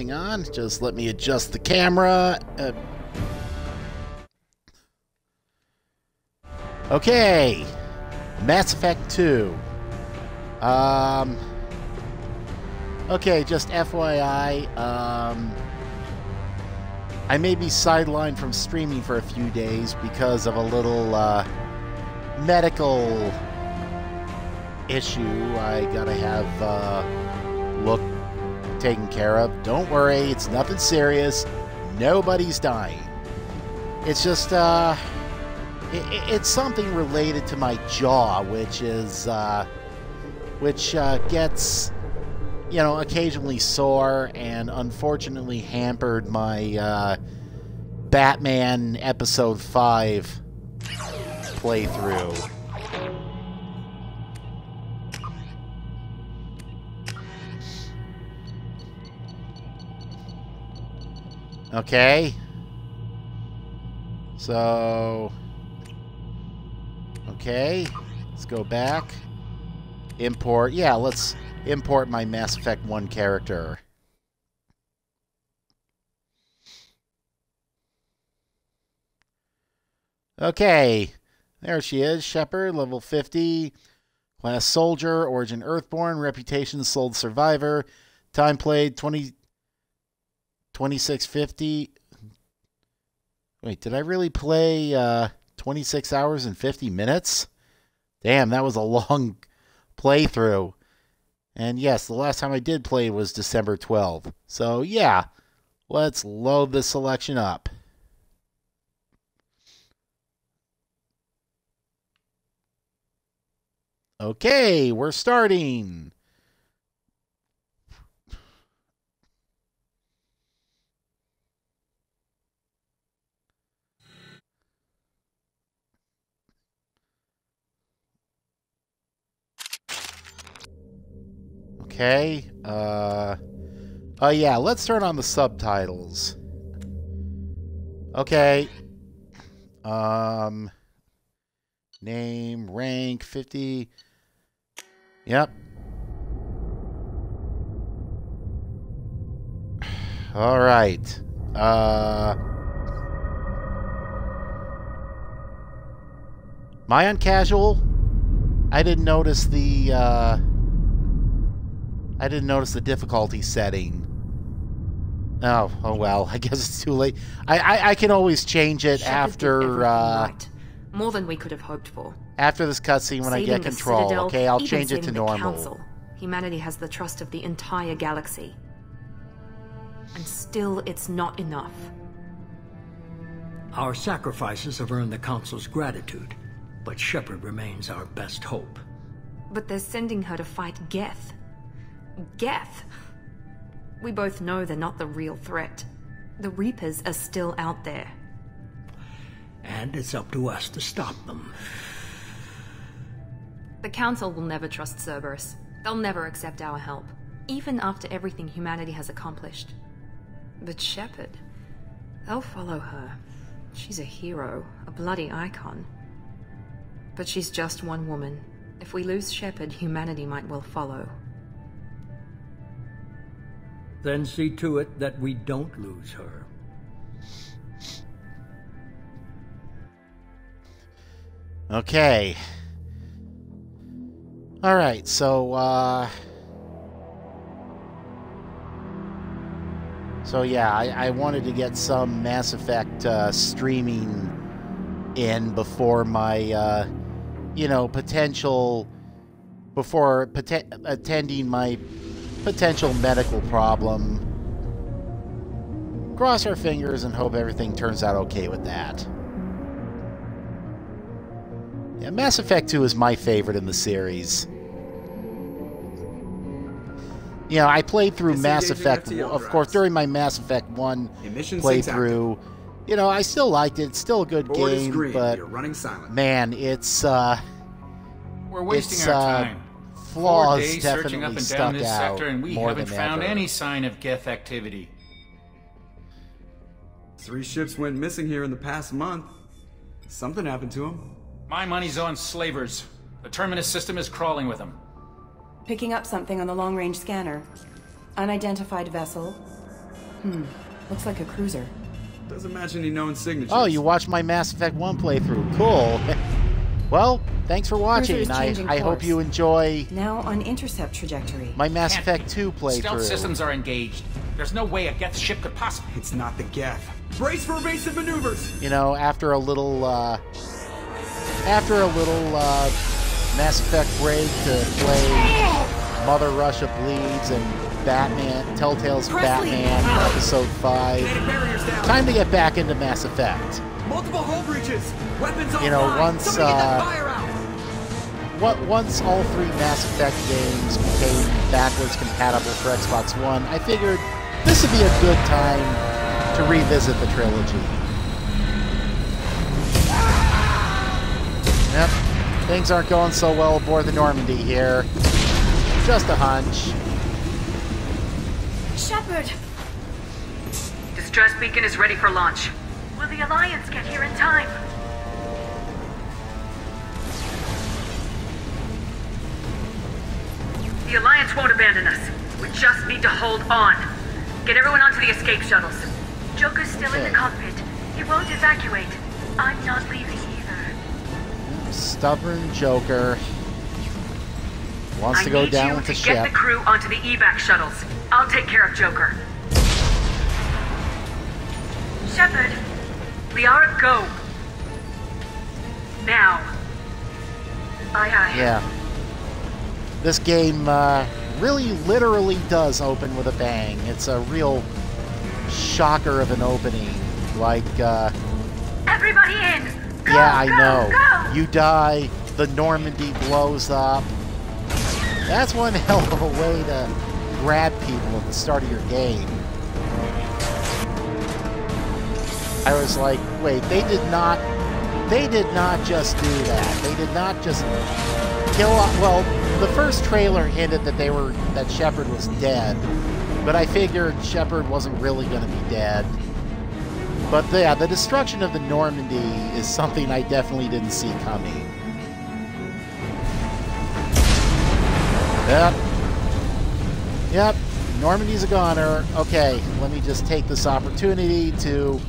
hang on. Just let me adjust the camera. Okay. Mass Effect 2. Okay, just FYI, I may be sidelined from streaming for a few days because of a little, medical issue I gotta have, taken care of. Don't worry, it's nothing serious. Nobody's dying. It's just, it's something related to my jaw, which is, gets, you know, occasionally sore, and unfortunately hampered my, Batman Episode 5 playthrough. Okay. So... Okay. Let's go back. Import. Yeah, let's import my Mass Effect 1 character. Okay. There she is. Shepard, level 50. Class Soldier. Origin Earthborn. Reputation Sold Survivor. Time played 2650. Wait, did I really play 26 hours and 50 minutes? Damn, that was a long playthrough. And yes, the last time I did play was December 12th. So yeah, let's load this selection up. Okay, we're starting. Okay, yeah, let's turn on the subtitles. Okay. Name, rank, 50. Yep. All right. Am I on casual? I didn't notice the, I didn't notice the difficulty setting. Oh well, I guess it's too late. I can always change it after, right. More than we could have hoped for. After this cutscene when I get control. Citadel, okay, I'll change it to normal. Council. Humanity has the trust of the entire galaxy. And still, it's not enough. Our sacrifices have earned the Council's gratitude, but Shepard remains our best hope. But they're sending her to fight Geth. Geth! We both know they're not the real threat. The Reapers are still out there. And it's up to us to stop them. The Council will never trust Cerberus. They'll never accept our help, even after everything humanity has accomplished. But Shepard, they'll follow her. She's a hero, a bloody icon. But she's just one woman. If we lose Shepard, humanity might well follow. Then see to it that we don't lose her. Okay. Alright, so, So yeah, I wanted to get some Mass Effect, streaming in before my, you know, before attending my potential medical problem. Cross our fingers and hope everything turns out okay with that. Yeah, Mass Effect 2 is my favorite in the series. You know, I played through Mass Effect, of course, during my Mass Effect 1 playthrough. You know, I still liked it. It's still a good game, but man, it's we're wasting our time. Flaws 4 days definitely searching up and stuck down this out sector, and we more haven't than found ever. any sign of Geth activity. 3 ships went missing here in the past month. Something happened to them. My money's on slavers. The Terminus system is crawling with them. Picking up something on the long-range scanner. Unidentified vessel. Looks like a cruiser. Doesn't match any known signatures. Oh, you watched my Mass Effect 1 playthrough. Cool. Well, thanks for watching. Cruiser's changing I hope course. you enjoy Now on intercept trajectory. my Mass Can't Effect be. 2 playthrough. Stealth systems are engaged. There's no way a Geth ship could possibly... It's not the Geth. Brace for evasive maneuvers! You know, after a little Mass Effect break to play Mother Russia Bleeds and Batman, Telltale's Presley! Batman Episode 5. Kinetic barriers down! Time to get back into Mass Effect. Multiple hull breaches! Weapons offline! You know, once, Somebody get that fire out! Once all 3 Mass Effect games became backwards compatible for Xbox One, I figured this would be a good time to revisit the trilogy. Yep, things aren't going so well aboard the Normandy here. Just a hunch. Shepard! Distress beacon is ready for launch. Will the Alliance get here in time? The Alliance won't abandon us. We just need to hold on. Get everyone onto the escape shuttles. Joker's still in the Okay. cockpit. He won't evacuate. I'm not leaving either. Stubborn Joker wants I to go need down you with the to get ship. the crew onto the evac shuttles. I'll take care of Joker. Shepard, Liara, go. Now. Aye, aye. Yeah. This game really literally does open with a bang. It's a real shocker of an opening. Like, Everybody in! Go, yeah, I go, know. Go. You die, the Normandy blows up. That's one hell of a way to grab people at the start of your game. I was like, wait, they did not just do that. They did not just kill off, well, the first trailer hinted that Shepard was dead, but I figured Shepard wasn't really going to be dead. But yeah, the destruction of the Normandy is something I definitely didn't see coming. Yep, Normandy's a goner. Okay, let me just take this opportunity to...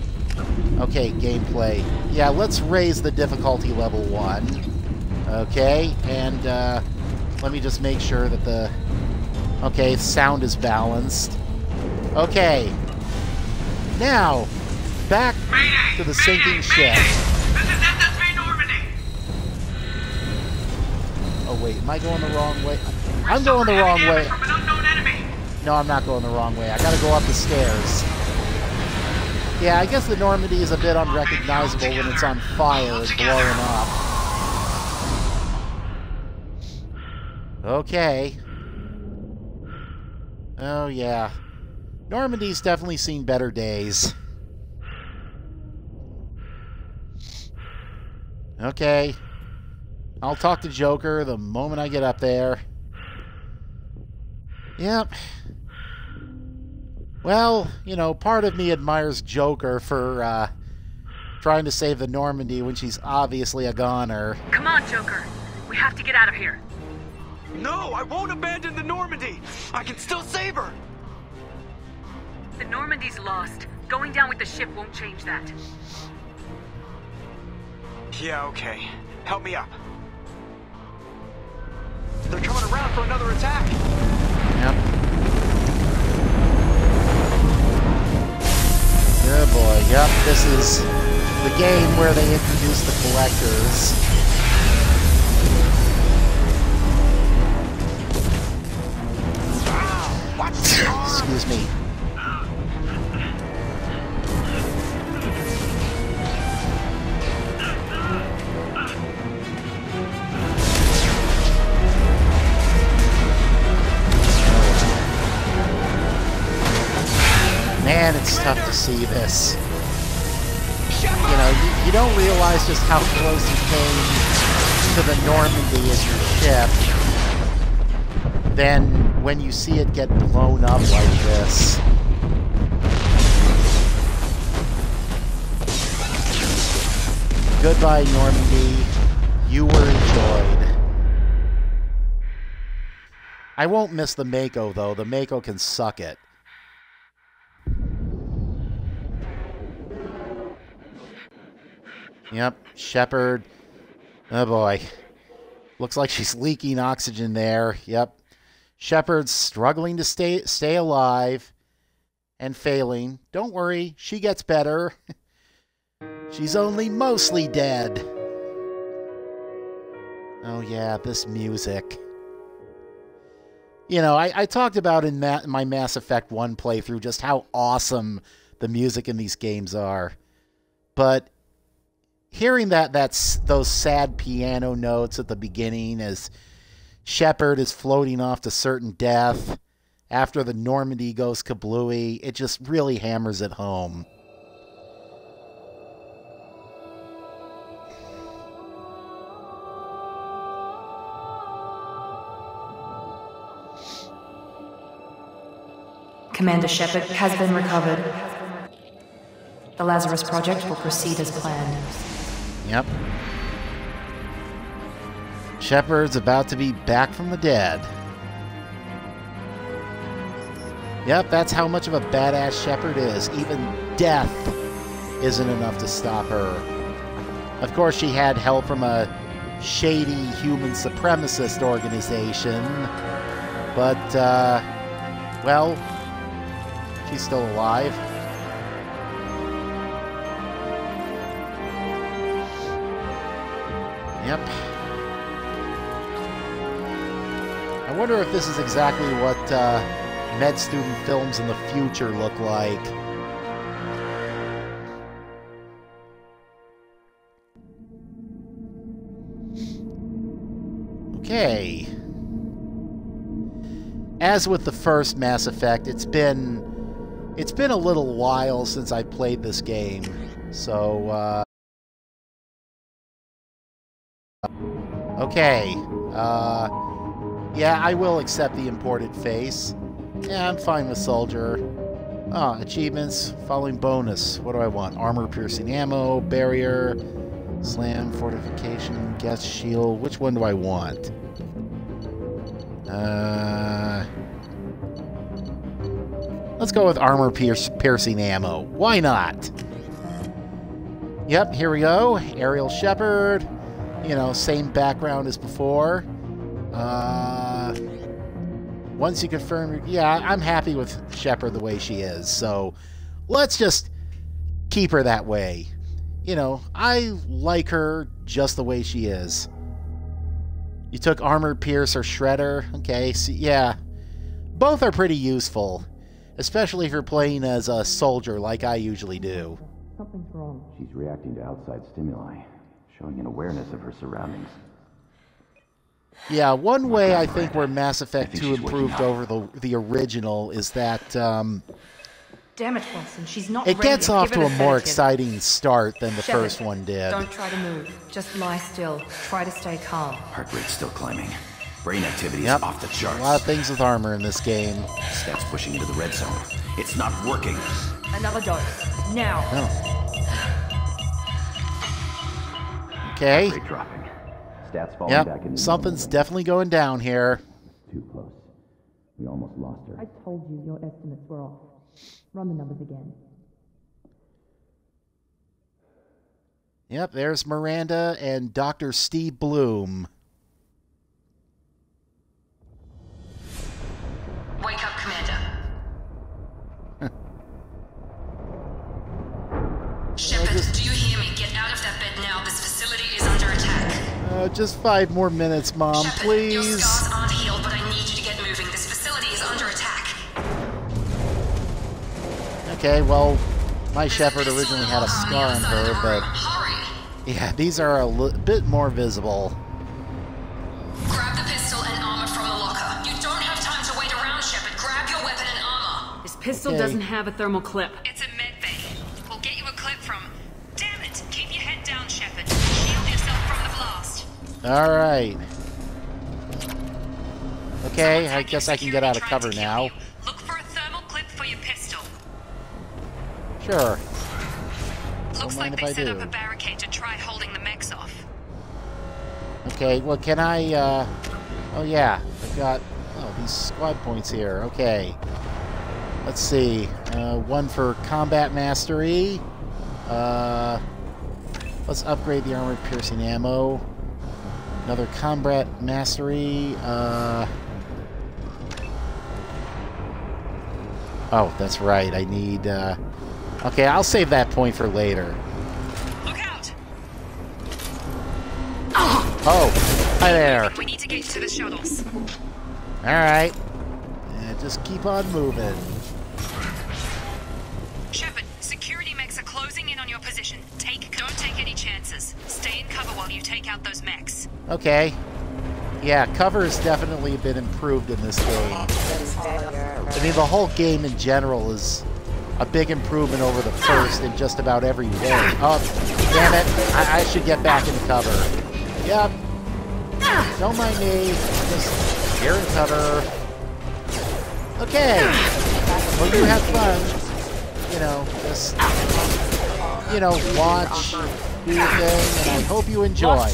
Okay, gameplay. Yeah, let's raise the difficulty level 1. Okay, and let me just make sure that the... Okay, sound is balanced. Okay. Now, back to the sinking ship. This is SSV Normandy! Oh wait, am I going the wrong way? I'm going the wrong way. From an unknown enemy! No, I'm not going the wrong way. I gotta go up the stairs. Yeah, I guess the Normandy is a bit unrecognizable when it's on fire and blowing up. Okay. Oh yeah. Normandy's definitely seen better days. Okay. I'll talk to Joker the moment I get up there. Yep. Well, you know, part of me admires Joker for trying to save the Normandy when she's obviously a goner. Come on, Joker. We have to get out of here. No, I won't abandon the Normandy! I can still save her! The Normandy's lost. Going down with the ship won't change that. Yeah, okay. Help me up. They're coming around for another attack! Yep. Good boy. Yep, this is the game where they introduce the collectors. Excuse me. Man, it's tough to see this. You know, you don't realize just how close you came to the Normandy as your ship. Then, when you see it get blown up like this. Goodbye, Normandy. You were enjoyed. I won't miss the Mako, though. The Mako can suck it. Yep, Shepard. Oh boy. Looks like she's leaking oxygen there. Yep. Shepard's struggling to stay alive and failing. Don't worry, she gets better. She's only mostly dead. Oh yeah, this music. You know, I talked about in my Mass Effect 1 playthrough just how awesome the music in these games are. But hearing those sad piano notes at the beginning as Shepard is floating off to certain death after the Normandy goes kablooey, it just really hammers it home. Commander Shepard has been recovered. The Lazarus Project will proceed as planned. Yep. Shepard's about to be back from the dead. Yep, that's how much of a badass Shepard is. Even death isn't enough to stop her. Of course, she had help from a shady human supremacist organization. But, well, she's still alive. Yep. I wonder if this is exactly what med student films in the future look like. Okay. As with the first Mass Effect, it's been a little while since I played this game. So, okay. Yeah, I will accept the imported face. Yeah, I'm fine with Soldier. Ah, achievements, following bonus. What do I want? Armor-piercing ammo, barrier, slam, fortification, gas shield. Which one do I want? Let's go with armor-piercing ammo. Why not? Yep, here we go. Ariel Shepard. You know, same background as before. Once you confirm, yeah, I'm happy with Shepard the way she is, so let's just keep her that way. You know, I like her just the way she is. You took Armor Pierce or Shredder. Okay, so yeah, both are pretty useful, especially if you're playing as a soldier like I usually do. Something's wrong. She's reacting to outside stimuli, showing an awareness of her surroundings. Yeah, one way I think where Mass Effect 2 improved over the original is that Damn it, Wilson, she's not it ready. gets off Give to it a more sedative. exciting start than the Shepard, first one did. Don't try to move. Just lie still. Try to stay calm. Heart rate's still climbing. Brain activity is Yep, off the charts. a lot of things with armor in this game. Stats pushing into the red zone. It's not working. Another dose. Now. Oh. Okay. Heart rate dropping. Stats falling back Yep, into something's normal. definitely going down here. Too close. We almost lost her. I told you your estimates were off. Run the numbers again. Yep, there's Miranda and Dr. Steve Bloom. Wake up, Commander. Shepard, do you hear me? Get out of that bed now. This facility is under attack. Just 5 more minutes, Mom, Shepard, please. your scars aren't healed, but I need you to get moving. This facility is under attack. Okay, well, my There's Shepard pistol originally in had a the locker scar on the other side her, of the but room. Hurry! yeah, these are a bit more visible. Grab the pistol and armor from the locker. You don't have time to wait around, Shepard. Grab your weapon and armor. This pistol Okay. doesn't have a thermal clip. It's a med bay. We'll get you a clip from... Damn it! Keep your head down, Shepard. Shield yourself from the blast. All right. Okay, Someone's I hacking guess I can get out of security cover trying to now. kill you. Look for a thermal clip for your pistol. Sure. Looks mind like if they I set do. up a barricade to try holding the mechs off. Okay, well, can I, oh yeah, I've got, these squad points here. Okay. Let's see. One for combat mastery. Let's upgrade the armor-piercing ammo. Another combat mastery. Oh, that's right. I need... Okay, I'll save that point for later. Look out! Oh, hi there. We need to get to the shuttles. Alright. Just keep on moving. Shepard, security mechs are closing in on your position. Don't take any chances. Stay in cover while you take out those mechs. Okay. Yeah, cover has definitely been improved in this game. I mean, the whole game in general is a big improvement over the first in just about every way. Oh, damn it. I should get back in cover. Yep. Don't mind me. Just here in cover. Okay. Well, you have fun. You know, just... You know, watch, do your thing, and I hope you enjoy.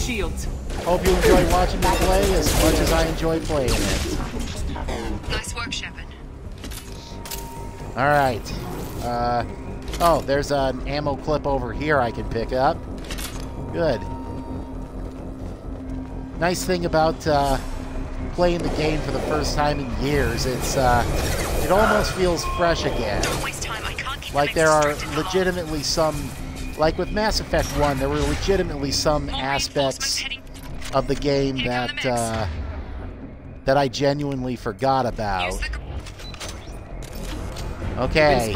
Hope you enjoy watching me play as much as I enjoy playing it. Nice work, Shepard. Alright. Oh, there's an ammo clip over here I can pick up. Good. Nice thing about playing the game for the first time in years, it's it almost feels fresh again. Like there are legitimately some, like with Mass Effect 1, there were legitimately some aspects of the game that that I genuinely forgot about. Okay.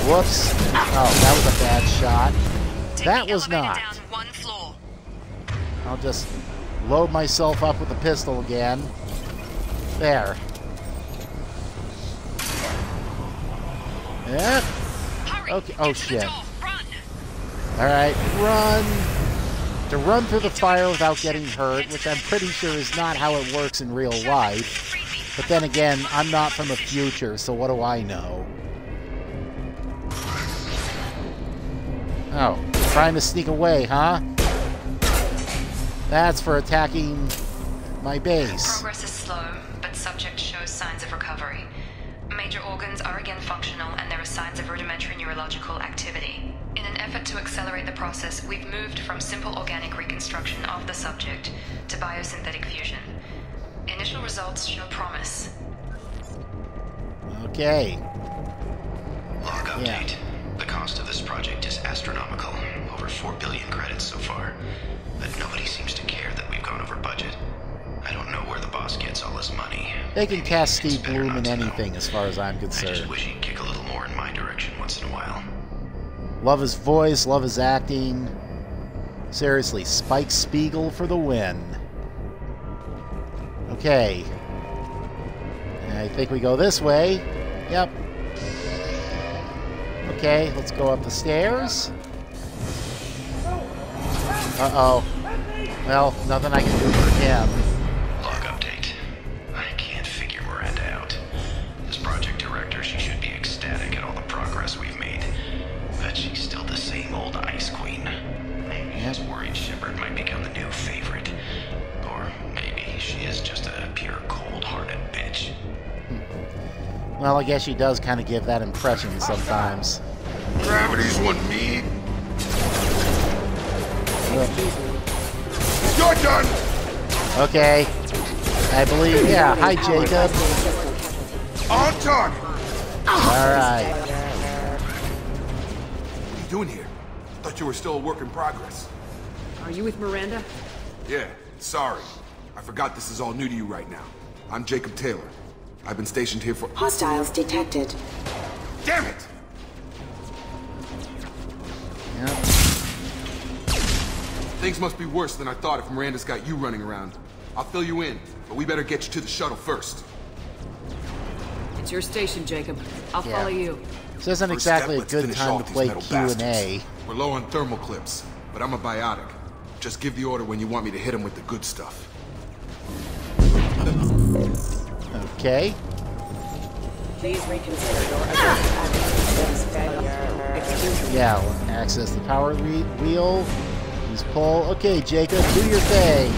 Whoops. Oh, that was a bad shot. That was not. I'll just load myself up with a pistol again. There. Yep. Okay. Oh, shit. Alright, run. To run through the fire without getting hurt, which I'm pretty sure is not how it works in real life. But then again, I'm not from the future, so what do I know? Oh, trying to sneak away, huh? That's for attacking my base. Progress is slow, but subject shows signs of recovery. Major organs are again functional, and there are signs of rudimentary neurological activity. In an effort to accelerate the process, we've moved from simple organic reconstruction of the subject to biosynthetic fusion. Initial results show promise. Okay. Log update. The cost of this project is astronomical. Over 4 billion credits so far. But nobody seems to care that we've gone over budget. I don't know where the boss gets all this money. They can cast Steve Bloom in anything as far as I'm concerned. I just wish he'd kick a little more in my direction once in a while. Love his voice, love his acting. Seriously, Spike Spiegel for the win. Okay. I think we go this way. Yep. Okay, let's go up the stairs. Uh-oh. Well, nothing I can do for him. Log update. I can't figure Miranda out. As project director, she should be ecstatic at all the progress we've made. But she's still the same old Ice Queen. Maybe she's worried Shepard might become the new favorite. Or maybe she is just a pure cold-hearted bitch. Well, I guess she does kind of give that impression sometimes. Gravity's want me. You're done! Okay. I believe, yeah. Hi, Jacob. On target! Alright. What are you doing here? Thought you were still a work in progress. Are you with Miranda? Yeah, sorry. I forgot this is all new to you right now. I'm Jacob Taylor. I've been stationed here for— Hostiles detected. Damn it! Yep. Things must be worse than I thought if Miranda's got you running around. I'll fill you in, but we better get you to the shuttle first. It's your station, Jacob. I'll follow you. This isn't exactly a good time to play Q&A. We're low on thermal clips, but I'm a biotic. Just give the order when you want me to hit him with the good stuff. Okay. Please reconsider your aggressive failure. Yeah, we'll access the power wheel. Use pull. Okay, Jacob, do your thing.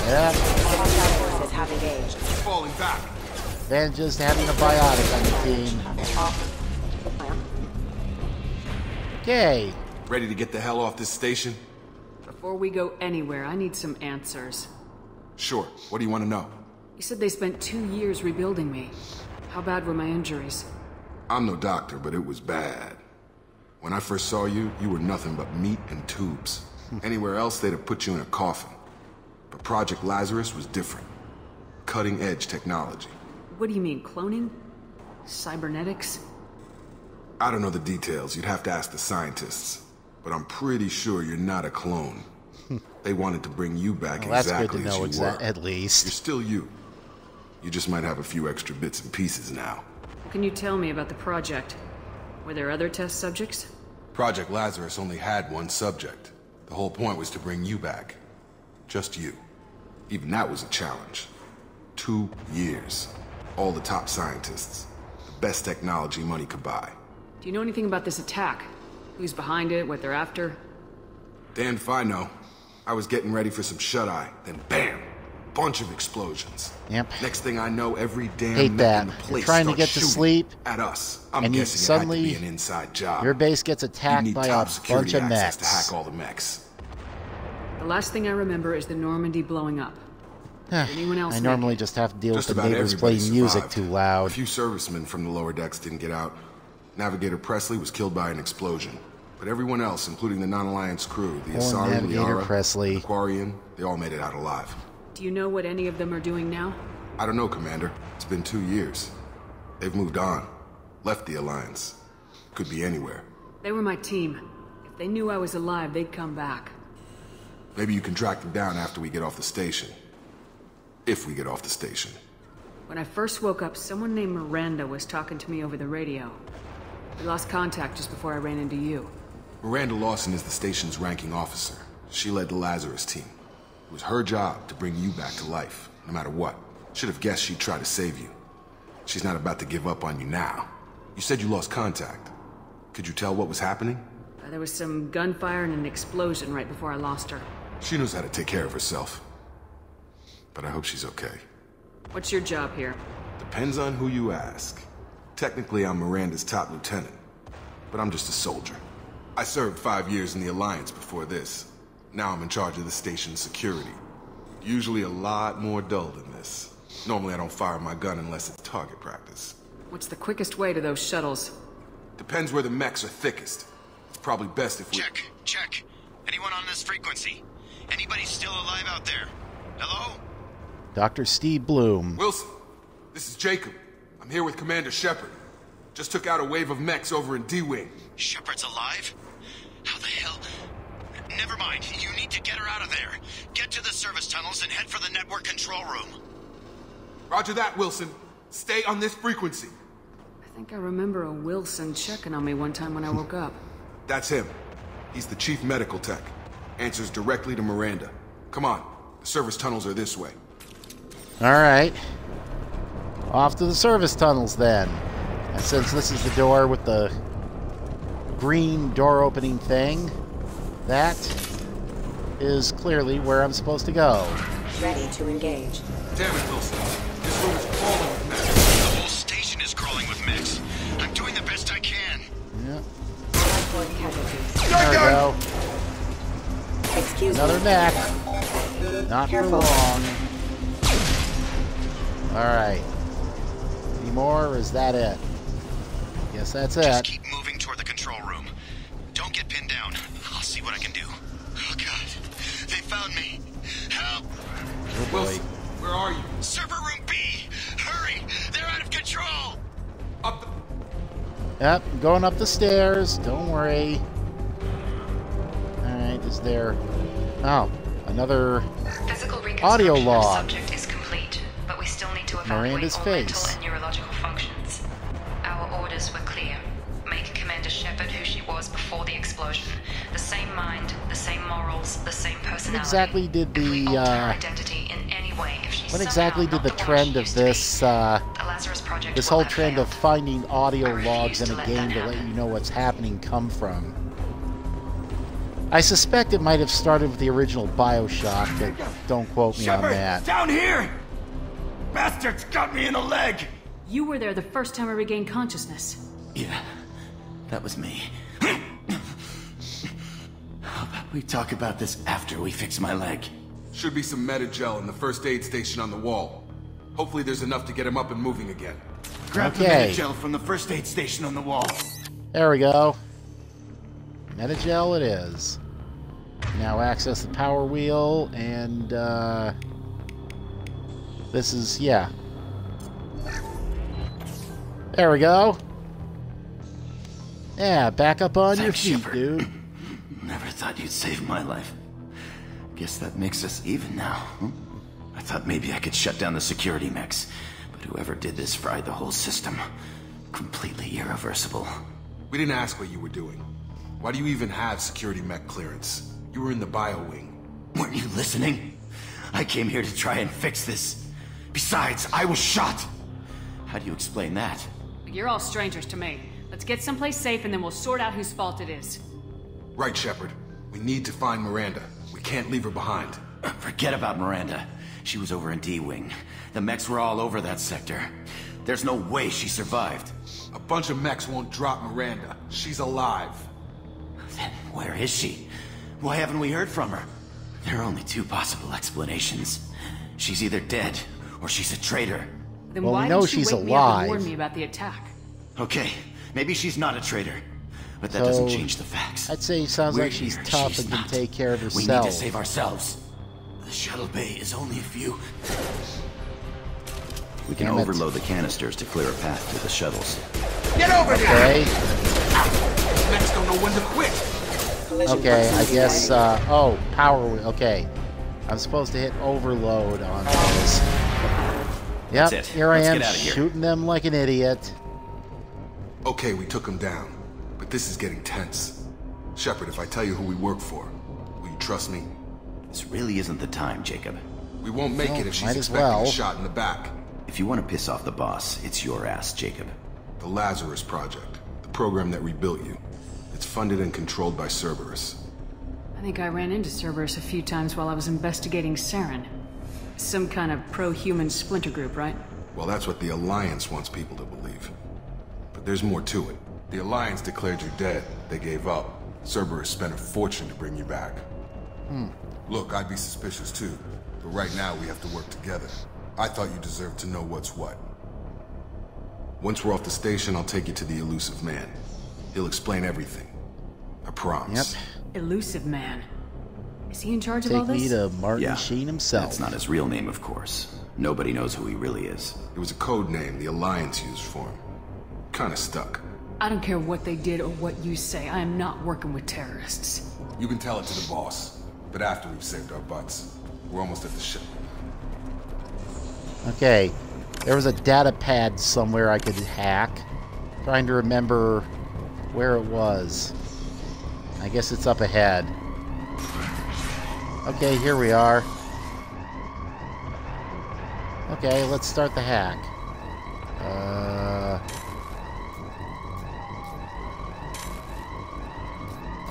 Yep. Hostile forces have engaged. Falling back. Advantages to having a biotic on your team. Okay. Ready to get the hell off this station? Before we go anywhere, I need some answers. Sure. What do you want to know? You said they spent 2 years rebuilding me. How bad were my injuries? I'm no doctor, but it was bad. When I first saw you, you were nothing but meat and tubes. Anywhere else, they'd have put you in a coffin. But Project Lazarus was different. Cutting-edge technology. What do you mean, cloning? Cybernetics? I don't know the details. You'd have to ask the scientists. But I'm pretty sure you're not a clone. They wanted to bring you back well, exactly that's good to know as you were. At least. You're still you. You just might have a few extra bits and pieces now. What can you tell me about the project? Were there other test subjects? Project Lazarus only had one subject. The whole point was to bring you back. Just you. Even that was a challenge. 2 years. All the top scientists. The best technology money could buy. Do you know anything about this attack? Who's behind it, what they're after? Damned if I know. I was getting ready for some shut-eye, then bam! Bunch of explosions. Yep. Next thing I know, every damn hate that. in the place You're trying to get to sleep at us. I'm and guessing suddenly it had to be an inside job. your base gets attacked by a bunch of mechs. To hack all the mechs. The last thing I remember is the Normandy blowing up. Did anyone else I normally just have to deal with the neighbors playing music too loud. A few servicemen from the lower decks didn't get out. Navigator Presley was killed by an explosion. But everyone else, including the non-Alliance crew, the Asari, Navigator Liara, Presley, the Quarian, they all made it out alive. Do you know what any of them are doing now? I don't know, Commander. It's been 2 years. They've moved on. Left the Alliance. Could be anywhere. They were my team. If they knew I was alive, they'd come back. Maybe you can track them down after we get off the station. If we get off the station. When I first woke up, someone named Miranda was talking to me over the radio. We lost contact just before I ran into you. Miranda Lawson is the station's ranking officer. She led the Lazarus team. It was her job to bring you back to life, no matter what. Should have guessed she'd try to save you. She's not about to give up on you now. You said you lost contact. Could you tell what was happening? There was some gunfire and an explosion right before I lost her. She knows how to take care of herself. But I hope she's okay. What's your job here? Depends on who you ask. Technically, I'm Miranda's top lieutenant. But I'm just a soldier. I served 5 years in the Alliance before this. Now I'm in charge of the station's security. Usually a lot more dull than this. Normally I don't fire my gun unless it's target practice. What's the quickest way to those shuttles? Depends where the mechs are thickest. It's probably best if we... Check. Anyone on this frequency? Anybody still alive out there? Hello? Dr. Steve Bloom. Wilson, this is Jacob. I'm here with Commander Shepard. Just took out a wave of mechs over in D-Wing. Shepard's alive? How the hell? Never mind. You need to get her out of there. Get to the service tunnels and head for the network control room. Roger that, Wilson. Stay on this frequency. I think I remember a Wilson checking on me one time when I woke up. That's him. He's the chief medical tech. Answers directly to Miranda. Come on. The service tunnels are this way. All right. Off to the service tunnels, then. And since this is the door with the green door opening thing, that is clearly where I'm supposed to go. Ready to engage. Damn it, Wilson. This room is crawling with mechs. The whole station is crawling with mechs. I'm doing the best I can. Yep. There we go. Excuse Another me. mech. Not Careful. for long. Alright. Any more, or is that it? Guess that's it. Just keep moving toward the control room. Don't get pinned down. I'll see what I can do. Oh, God. They found me. Help! Oh, boy. Wilson, where are you? Server room B! Hurry! They're out of control! Up the... Yep, I'm going up the stairs. Don't worry. Alright, is there... Oh, another Physical audio reconstruction of log. subject is complete, but we still need to evaluate Miranda's all face. mental and neurological functions. Our orders were clear. Make Commander Shepard who she was before the explosion. The same mind, the same morals, the same personality. When exactly did If we alter her the identity in any way, if she's when somehow exactly did not the the one trend she of used to be, this the Lazarus Project this will whole have trend of failed. finding audio I logs in refuse to a let game that to let happen. you know what's happening come from? I suspect it might have started with the original BioShock, but don't quote me on that. Down here! Bastards got me in the leg! You were there the first time I regained consciousness. Yeah, that was me. We talk about this after we fix my leg. Should be some Metagel in the first aid station on the wall. Hopefully there's enough to get him up and moving again. Grab the Metagel from the first aid station on the wall. There we go. Metagel it is. Now access the power wheel, and this is, yeah. There we go. Yeah, back up on your feet, Shepard. dude. Never thought you'd save my life. Guess that makes us even now. I thought maybe I could shut down the security mechs, but whoever did this fried the whole system. Completely irreversible. We didn't ask what you were doing. Why do you even have security mech clearance? You were in the bio wing. Weren't you listening? I came here to try and fix this. Besides, I was shot. How do you explain that? You're all strangers to me. Let's get someplace safe and then we'll sort out whose fault it is. Right, Shepard. We need to find Miranda. We can't leave her behind. Forget about Miranda. She was over in D-Wing. The mechs were all over that sector. There's no way she survived. A bunch of mechs won't drop Miranda. She's alive. Then where is she? Why haven't we heard from her? There are only two possible explanations. She's either dead, or she's a traitor. Then Well, why we know didn't you she's wake me up and alive. warn me about the attack? Okay, maybe she's not a traitor. But that So, doesn't change the facts. I'd say sounds We're like she's here, tough she's and can not. take care of We herself. need to save ourselves. The shuttle bay is only a few. We can Damn it. overload the canisters to clear a path to the shuttles. Get over Okay. Mechs don't know when to quit. Okay, I guess, oh, power wheel. Okay. I'm supposed to hit overload on those. Yep, That's it. here Let's I am get outta here. shooting them like an idiot. Okay, we took him down. But this is getting tense. Shepard, if I tell you who we work for, will you trust me? This really isn't the time, Jacob. We won't make Well, it if she's might as expecting well. a shot in the back. If you want to piss off the boss, it's your ass, Jacob. The Lazarus Project, the program that rebuilt you. It's funded and controlled by Cerberus. I think I ran into Cerberus a few times while I was investigating Saren. Some kind of pro-human splinter group, right? Well, that's what the Alliance wants people to believe. But there's more to it. The Alliance declared you dead. They gave up. Cerberus spent a fortune to bring you back. Look, I'd be suspicious too. But right now, we have to work together. I thought you deserved to know what's what. Once we're off the station, I'll take you to the Elusive Man. He'll explain everything. I promise. Yep. Elusive Man. Is he in charge of all Take this? me to Martin Yeah, Sheen himself. That's not his real name, of course. Nobody knows who he really is. It was a code name the Alliance used for him. Kinda stuck. I don't care what they did or what you say. I am not working with terrorists. You can tell it to the boss. But after we've saved our butts. We're almost at the ship. Okay. There was a data pad somewhere I could hack. Trying to remember where it was. I guess it's up ahead. Okay, here we are. Okay, let's start the hack.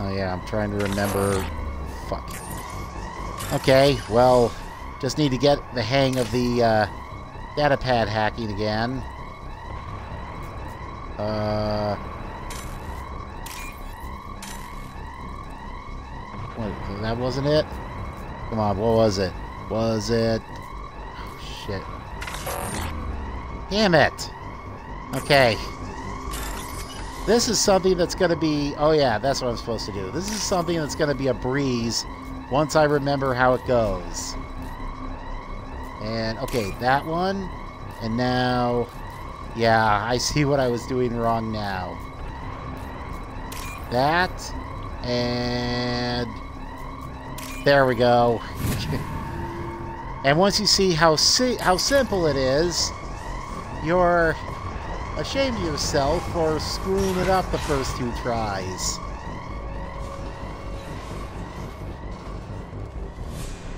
Oh yeah, I'm trying to remember. Fuck. Okay, well, just need to get the hang of the data pad hacking again. What, that wasn't it? Come on, what was it? Was it? Oh, shit. Damn it! Okay. This is something that's going to be... Oh yeah, that's what I'm supposed to do. This is something that's going to be a breeze once I remember how it goes. And, okay, that one. And now... Yeah, I see what I was doing wrong now. That. And... There we go. And once you see how simple it is, you're ashamed of yourself for screwing it up the first two tries.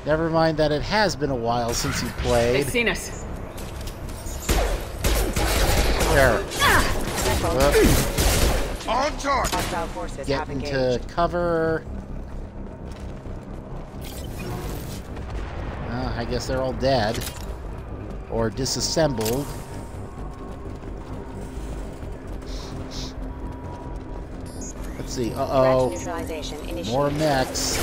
Never mind that it has been a while since you played. They've seen us. There. On target. Get into cover. I guess they're all dead. Or disassembled. Let's Let's see. Uh-oh. More mechs.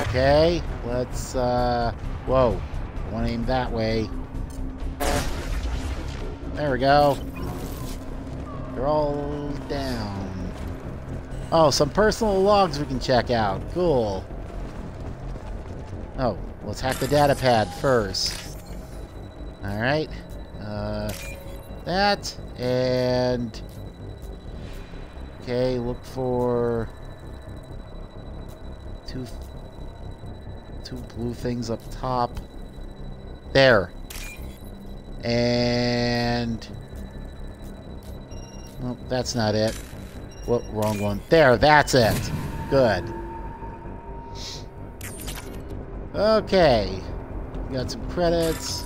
Okay, let's, whoa. I want to aim that way. There we go. They're all down. Oh, some personal logs we can check out. Cool. Oh, let's hack the data pad first. Alright. That, and... Okay, look for... Two blue things up top. There. And... Oh, that's not it. Whoop, wrong one. There, that's it. Good. Okay. We got some credits.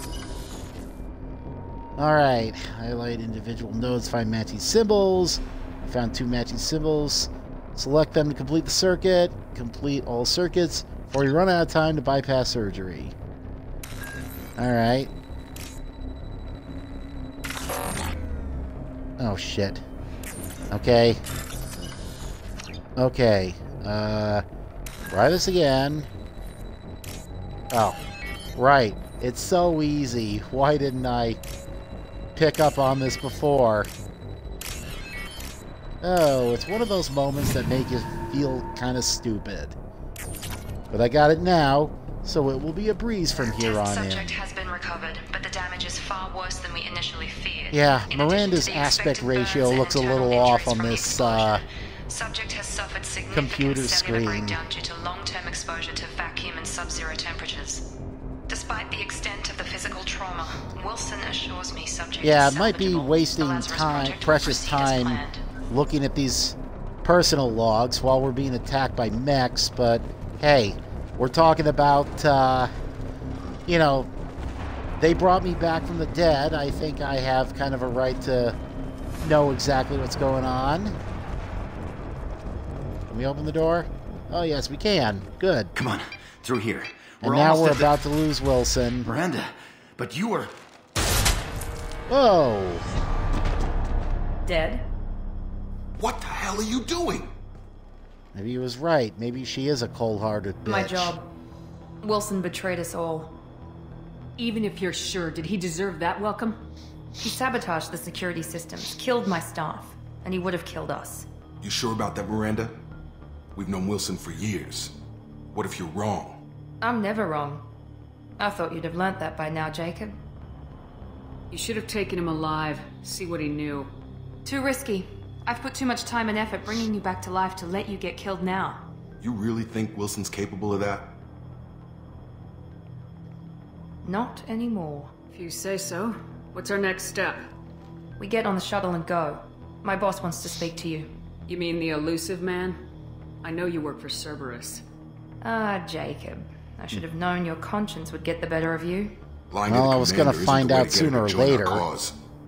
Alright. Highlight individual nodes, find matching symbols. We found 2 matching symbols. Select them to complete the circuit. Complete all circuits before you run out of time to bypass surgery. Alright. Oh, shit. Okay. Okay. Try this again. Oh. Right. It's so easy. Why didn't I pick up on this before? Oh, it's one of those moments that make you feel kind of stupid. But I got it now, so it will be a breeze from here on in. Subject has been recovered, but the damage is far worse than we initially feared. Yeah, Miranda's aspect ratio looks a little off on this Subject has suffered computer significant cellular screen. breakdown due to long-term exposure to vacuum and sub-zero temperatures. Despite the extent of the physical trauma, Wilson assures me subject Yeah, is it might be salvageable. wasting The Lazarus time, project will precious proceed as time, planned. looking at these personal logs while we're being attacked by mechs, but hey, we're talking about, you know, they brought me back from the dead. I think I have kind of a right to know exactly what's going on. Can we open the door? Oh, yes, we can. Good. Come on, through here. And now we're about to lose Wilson. Miranda, but you were... Whoa. Dead? What the hell are you doing? Maybe he was right. Maybe she is a cold-hearted bitch. My job. Wilson betrayed us all. Even if you're sure, did he deserve that welcome? He sabotaged the security systems, killed my staff, and he would have killed us. You sure about that, Miranda? We've known Wilson for years. What if you're wrong? I'm never wrong. I thought you'd have learnt that by now, Jacob. You should have taken him alive, see what he knew. Too risky. I've put too much time and effort bringing you back to life to let you get killed now. You really think Wilson's capable of that? Not anymore. If you say so. What's our next step? We get on the shuttle and go. My boss wants to speak to you. You mean the elusive man? I know you work for Cerberus. Ah, Jacob. I should have known your conscience would get the better of you. Well, I was going to find out sooner or later.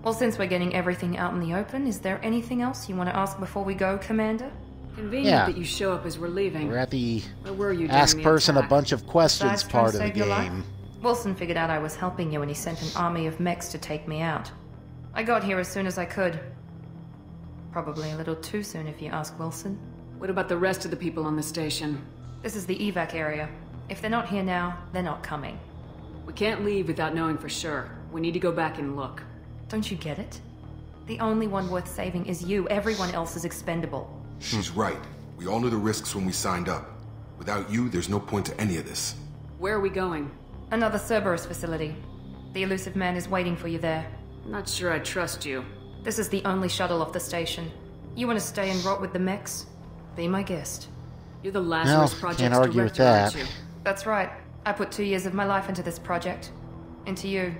Well, since we're getting everything out in the open, is there anything else you want to ask before we go, Commander? Convenient that you show up as we're leaving. We're at the Where were you ask during the person a attack? bunch of questions Besides trying part to of the save your life? game. Wilson figured out I was helping you and he sent an army of mechs to take me out. I got here as soon as I could. Probably a little too soon if you ask Wilson. What about the rest of the people on the station? This is the evac area. If they're not here now, they're not coming. We can't leave without knowing for sure. We need to go back and look. Don't you get it? The only one worth saving is you. Everyone else is expendable. She's right. We all knew the risks when we signed up. Without you, there's no point to any of this. Where are we going? Another Cerberus facility. The elusive man is waiting for you there. I'm not sure I trust you. This is the only shuttle off the station. You want to stay and rot with the mechs? Be my guest. You're the Lazarus No, Project's can't argue with director, aren't that. you? That's right. I put 2 years of my life into this project. Into you.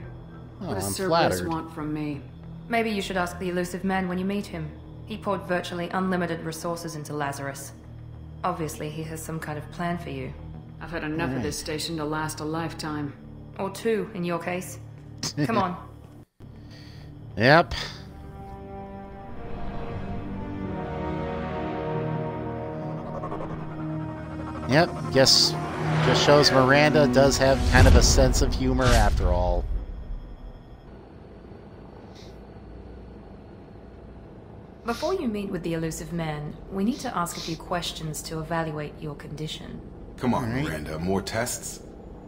Oh, What does I'm Cerberus flattered. want from me? Maybe you should ask the elusive man when you meet him. He poured virtually unlimited resources into Lazarus. Obviously, he has some kind of plan for you. I've had enough of this station to last a lifetime. Or 2, in your case. Come on. Yep. Yep, guess just shows Miranda does have kind of a sense of humor after all. Before you meet with the elusive man, we need to ask a few questions to evaluate your condition. Come on, Miranda, more tests?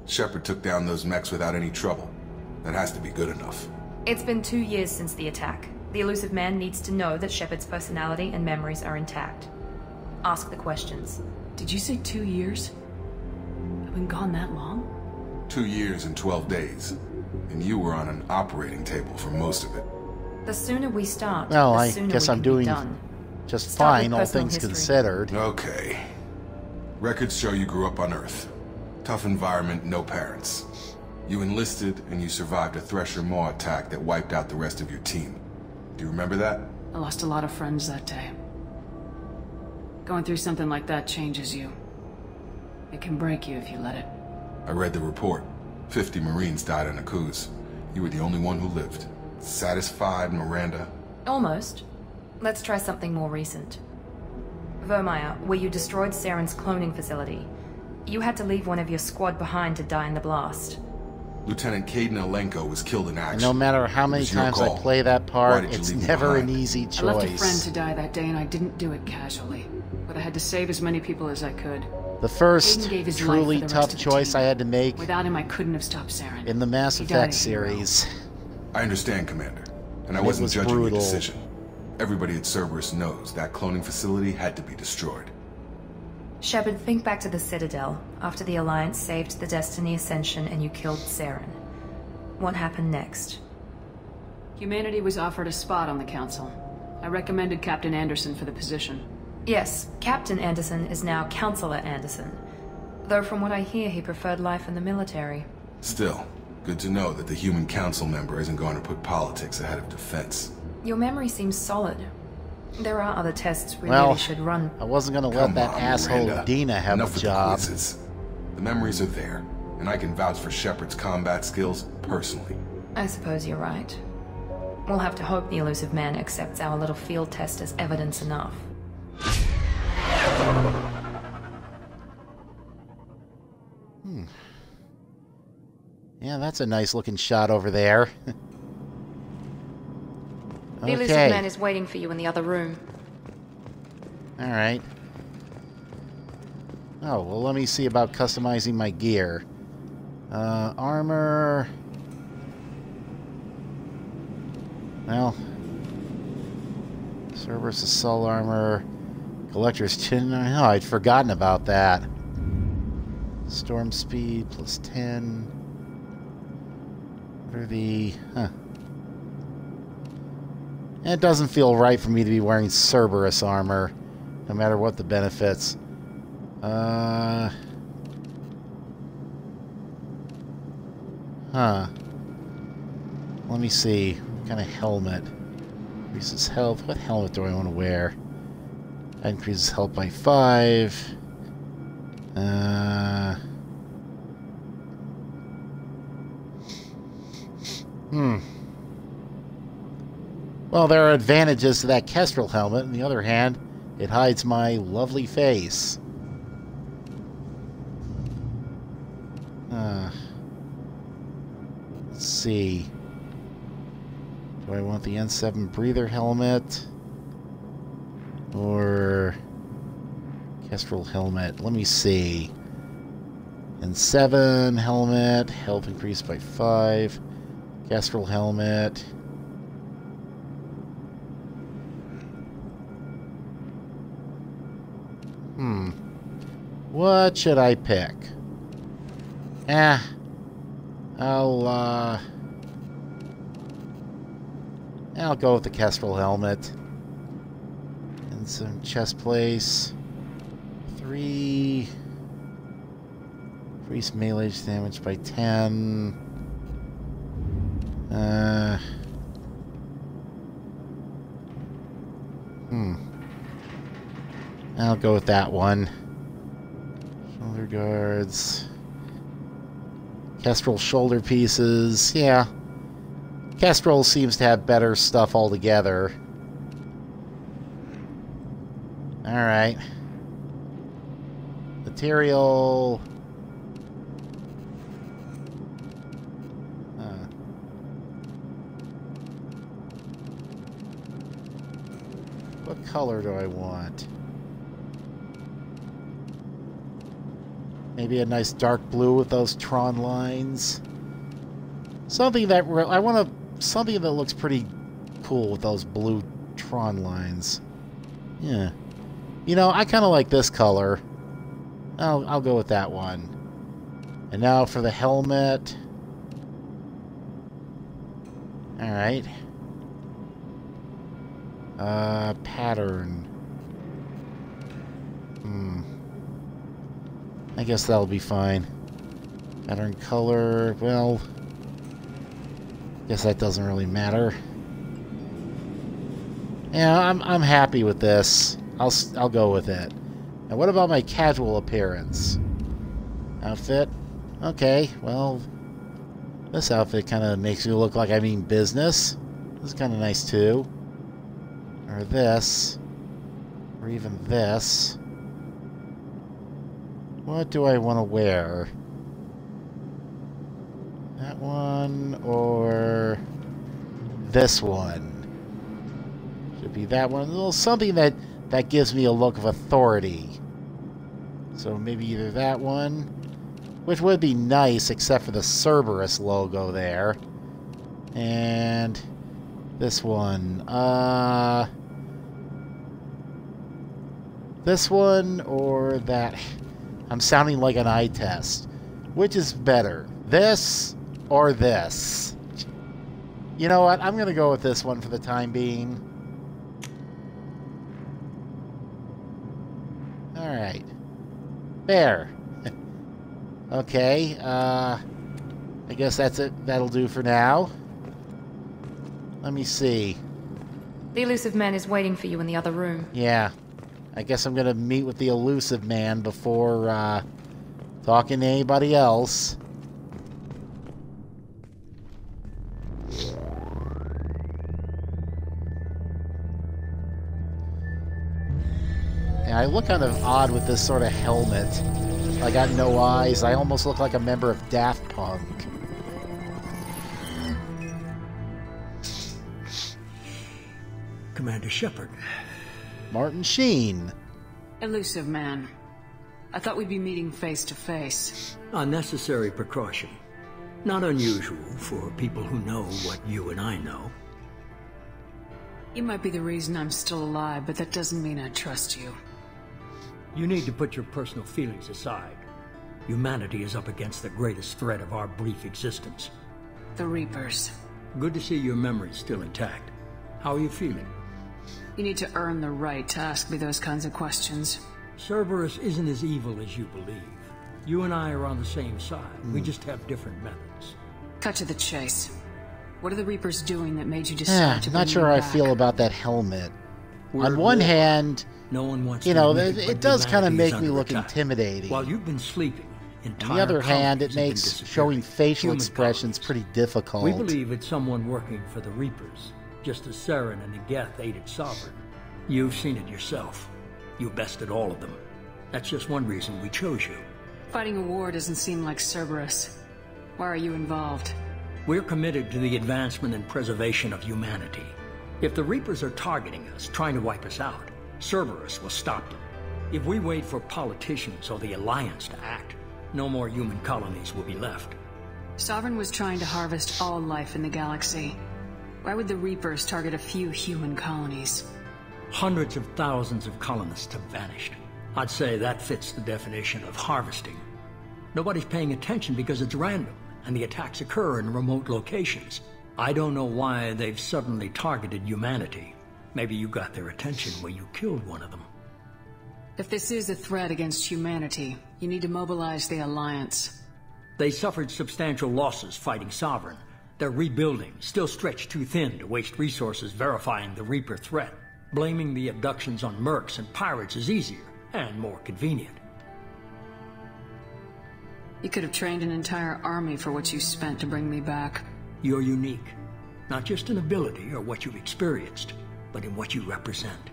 Shepard took down those mechs without any trouble. That has to be good enough. It's been 2 years since the attack. The elusive man needs to know that Shepard's personality and memories are intact. Ask the questions. Did you say 2 years? I've been gone that long? 2 years and 12 days. And you were on an operating table for most of it. The sooner we start, Well, the I sooner guess we I'm can be doing done. just Start with fine, all personal things history. considered. Okay. Records show you grew up on Earth. Tough environment, no parents. You enlisted and you survived a Thresher Maw attack that wiped out the rest of your team. Do you remember that? I lost a lot of friends that day. Going through something like that changes you. It can break you if you let it. I read the report. 50 Marines died in Akuz. You were the only one who lived. Satisfied, Miranda? Almost. Let's try something more recent. Vermeer, where you destroyed Saren's cloning facility. You had to leave one of your squad behind to die in the blast. Lieutenant Caden Alenko was killed in action. And no matter how many It was your times I call. play that Why part, did you it's leave me never an behind? easy I left a friend choice. to die that day, and I didn't do it casually. But I had to save as many people as I could. The first Caden gave his life truly for the tough rest of the choice team. I had to make Without him, I couldn't have stopped Saren. in the Mass He died Effect a hero. series. I understand, Commander. And I It wasn't was judging brutal. your decision. Everybody at Cerberus knows that cloning facility had to be destroyed. Shepard, think back to the Citadel, after the Alliance saved the Destiny Ascension and you killed Saren. What happened next? Humanity was offered a spot on the Council. I recommended Captain Anderson for the position. Yes, Captain Anderson is now Counselor Anderson. Though from what I hear, he preferred life in the military. Still, good to know that the human council member isn't going to put politics ahead of defense. Your memory seems solid. There are other tests we Well, really should run. I wasn't going to let Come that on, asshole Miranda. Dina have Enough a with job. The quizzes. The memories are there, and I can vouch for Shepard's combat skills personally. I suppose you're right. We'll have to hope the elusive man accepts our little field test as evidence enough. Yeah, that's a nice looking shot over there. The elusive man is waiting for you in the other room. Alright. Oh, well, let me see about customizing my gear. Armor. Well. Cerberus assault armor. Collector's chin. Oh, I'd forgotten about that. Storm speed plus 10. What are the... Huh. It doesn't feel right for me to be wearing Cerberus armor, no matter what the benefits. Huh. Let me see. What kind of helmet? Increases health. What helmet do I want to wear? That increases health by 5. Well, there are advantages to that Kestrel helmet. On the other hand, it hides my lovely face. Let's see. Do I want the N7 breather helmet? Or Kestrel helmet? Let me see. N7 helmet. Health increased by 5. Kestrel helmet. What should I pick? I'll go with the Kestrel helmet. And some chest place. 3. Increase melee damage by 10. I'll go with that one. Shoulder guards. Kestrel shoulder pieces. Yeah. Kestrel seems to have better stuff altogether. Alright. Material. What color do I want? Maybe a nice dark blue with those Tron lines. Something that I want something that looks pretty cool with those blue Tron lines. Yeah. You know, I kind of like this color. I'll go with that one. And now for the helmet. All right. Pattern. I guess that'll be fine. Pattern color, well, guess that doesn't really matter. Yeah, I'm happy with this. I'll go with it. Now, what about my casual appearance? Outfit? Okay, well, this outfit kind of makes me look like I mean business. This is kind of nice too. Or this. Or even this. What do I want to wear? That one or this one? Should be that one. Well, something that gives me a look of authority. So maybe either that one, which would be nice except for the Cerberus logo there. And this one. This one or that. I'm sounding like an eye test. Which is better? This or this? You know what? I'm going to go with this one for the time being. Alright. There. Okay. I guess that's it. That'll do for now. Let me see. The Illusive Man is waiting for you in the other room. Yeah. I guess I'm going to meet with the Illusive Man before talking to anybody else. Yeah, I look kind of odd with this sort of helmet. I got no eyes. I almost look like a member of Daft Punk. Commander Shepard. Martin Sheen. Illusive Man. I thought we'd be meeting face to face. Unnecessary precaution. Not unusual for people who know what you and I know. You might be the reason I'm still alive, but that doesn't mean I trust you. You need to put your personal feelings aside. Humanity is up against the greatest threat of our brief existence. The Reapers. Good to see your memory's still intact. How are you feeling? You need to earn the right to ask me those kinds of questions. Cerberus isn't as evil as you believe. You and I are on the same side. We just have different methods. Cut to the chase. What are the Reapers doing that made you decide to bring not sure me how I back? feel about that helmet. We're On at one war. hand, No one wants you to know, admit it but does kind of humanity is make me under look attack. intimidating. While you've been sleeping, On the other hand, it colonies have been makes disappearing. showing facial Human expressions pretty difficult. We believe it's someone working for the Reapers, just as Saren and Negeth aided Sovereign. You've seen it yourself. You bested all of them. That's just one reason we chose you. Fighting a war doesn't seem like Cerberus. Why are you involved? We're committed to the advancement and preservation of humanity. If the Reapers are targeting us, trying to wipe us out, Cerberus will stop them. If we wait for politicians or the Alliance to act, no more human colonies will be left. Sovereign was trying to harvest all life in the galaxy. Why would the Reapers target a few human colonies? Hundreds of thousands of colonists have vanished. I'd say that fits the definition of harvesting. Nobody's paying attention because it's random, and the attacks occur in remote locations. I don't know why they've suddenly targeted humanity. Maybe you got their attention when you killed one of them. If this is a threat against humanity, you need to mobilize the Alliance. They suffered substantial losses fighting Sovereign. They're rebuilding, still stretched too thin to waste resources verifying the Reaper threat. Blaming the abductions on mercs and pirates is easier and more convenient. You could have trained an entire army for what you spent to bring me back. You're unique, not just in ability or what you've experienced, but in what you represent.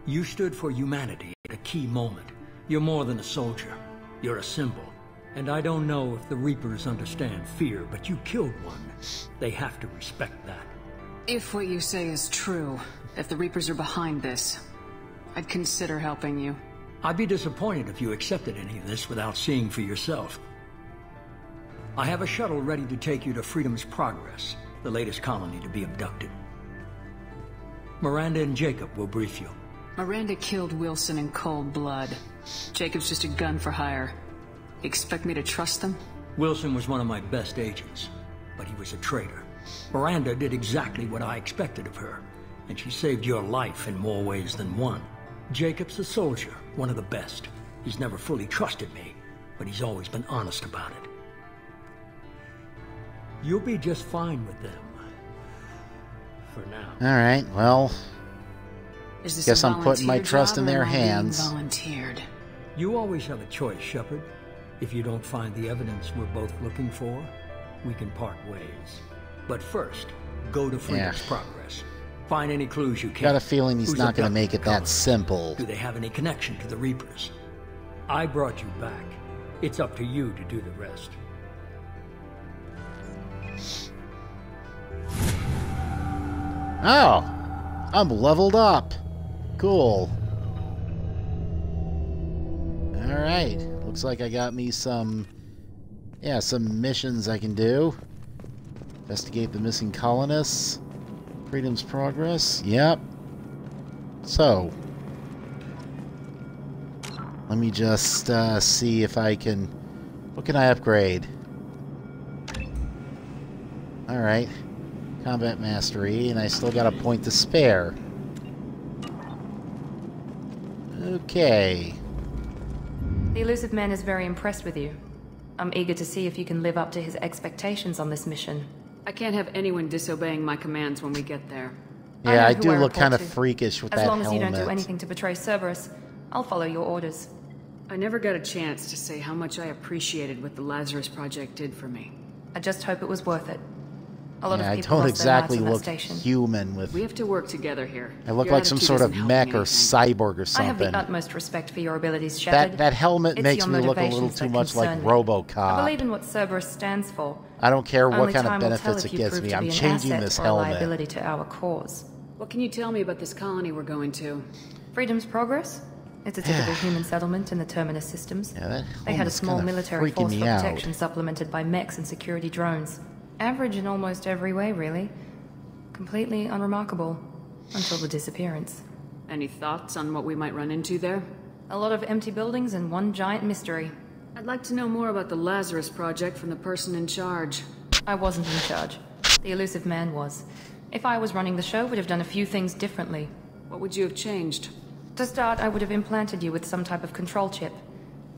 You stood for humanity at a key moment. You're more than a soldier. You're a symbol. And I don't know if the Reapers understand fear, but you killed one. They have to respect that. If what you say is true, if the Reapers are behind this, I'd consider helping you. I'd be disappointed if you accepted any of this without seeing for yourself. I have a shuttle ready to take you to Freedom's Progress, the latest colony to be abducted. Miranda and Jacob will brief you. Miranda killed Wilson in cold blood. Jacob's just a gun for hire. You expect me to trust them? Wilson was one of my best agents, but he was a traitor. Miranda did exactly what I expected of her, and she saved your life in more ways than one. Jacob's a soldier, one of the best. He's never fully trusted me, but he's always been honest about it. You'll be just fine with them. For now. Alright, well... guess I'm putting my trust in their hands. Volunteered? You always have a choice, Shepard. If you don't find the evidence we're both looking for, we can part ways. But first, go to Freedom's Progress. Find any clues you can. Got a feeling he's not going to make it that simple. Do they have any connection to the Reapers? I brought you back. It's up to you to do the rest. Oh! I'm leveled up. Cool. Alright. Looks like I got me some... yeah, some missions I can do. Investigate the missing colonists. Freedom's Progress. Yep. So. Let me just see if I can... what can I upgrade? Alright. Combat Mastery, and I still got a point to spare. Okay. The Elusive Man is very impressed with you. I'm eager to see if you can live up to his expectations on this mission. I can't have anyone disobeying my commands when we get there. Yeah, I do look kind of freakish with that helmet. As long as you don't do anything to betray Cerberus, I'll follow your orders. I never got a chance to say how much I appreciated what the Lazarus Project did for me. I just hope it was worth it. A lot of I people don't lost their exactly lives on look that station. human with... We have to work together here. I look Your like some attitude sort of isn't mech helping or cyborg or something. I have the utmost respect for your abilities, Shepard. That helmet It's makes your me look a little motivations too that much like concern me. RoboCop. I believe in what Cerberus stands for. I don't care what Only kind of time will tell benefits if it you gives prove me. to I'm be an changing asset this or a helmet. liability to our cause. What can you tell me about this colony we're going to? Freedom's Progress? It's a typical human settlement in the Terminus systems. Yeah, that They had a helmet's small kinda military freaking force me for out. protection supplemented by mechs and security drones. Average in almost every way, really. Completely unremarkable. Until the disappearance. Any thoughts on what we might run into there? A lot of empty buildings and one giant mystery. I'd like to know more about the Lazarus Project from the person in charge. I wasn't in charge. The Elusive Man was. If I was running the show, would have done a few things differently. What would you have changed? To start, I would have implanted you with some type of control chip.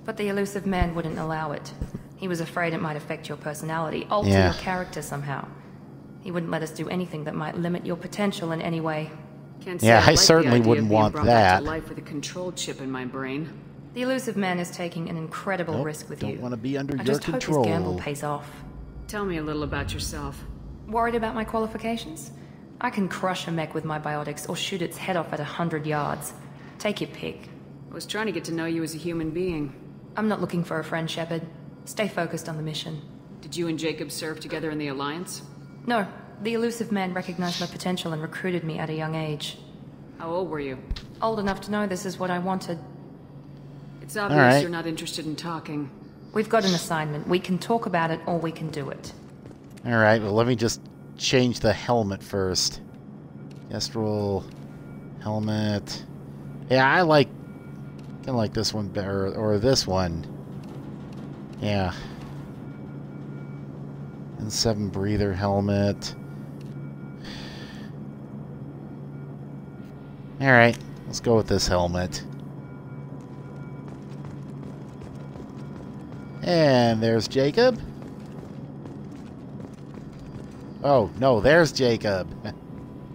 But the Elusive Man wouldn't allow it. He was afraid it might affect your personality, alter your character somehow. He wouldn't let us do anything that might limit your potential in any way. Can't say Yeah, I like certainly the idea wouldn't of being want brought back that. to life with a control chip in my brain. The Elusive Man is taking an incredible Nope, risk with don't you. want to be under I your just control. hope his gamble pays off. Tell me a little about yourself. Worried about my qualifications? I can crush a mech with my biotics or shoot its head off at 100 yards. Take your pick. I was trying to get to know you as a human being. I'm not looking for a friend, Shepard. Stay focused on the mission. Did you and Jacob serve together in the Alliance? No. The Elusive Man recognized my potential and recruited me at a young age. How old were you? Old enough to know this is what I wanted. It's obvious right. you're not interested in talking. We've got an assignment. We can talk about it or we can do it. Alright, well let me just change the helmet first. Kestrel helmet. Yeah, I like kinda like this one better, or this one. Yeah. And 7 breather helmet. Alright, let's go with this helmet. And there's Jacob. Oh, no, there's Jacob.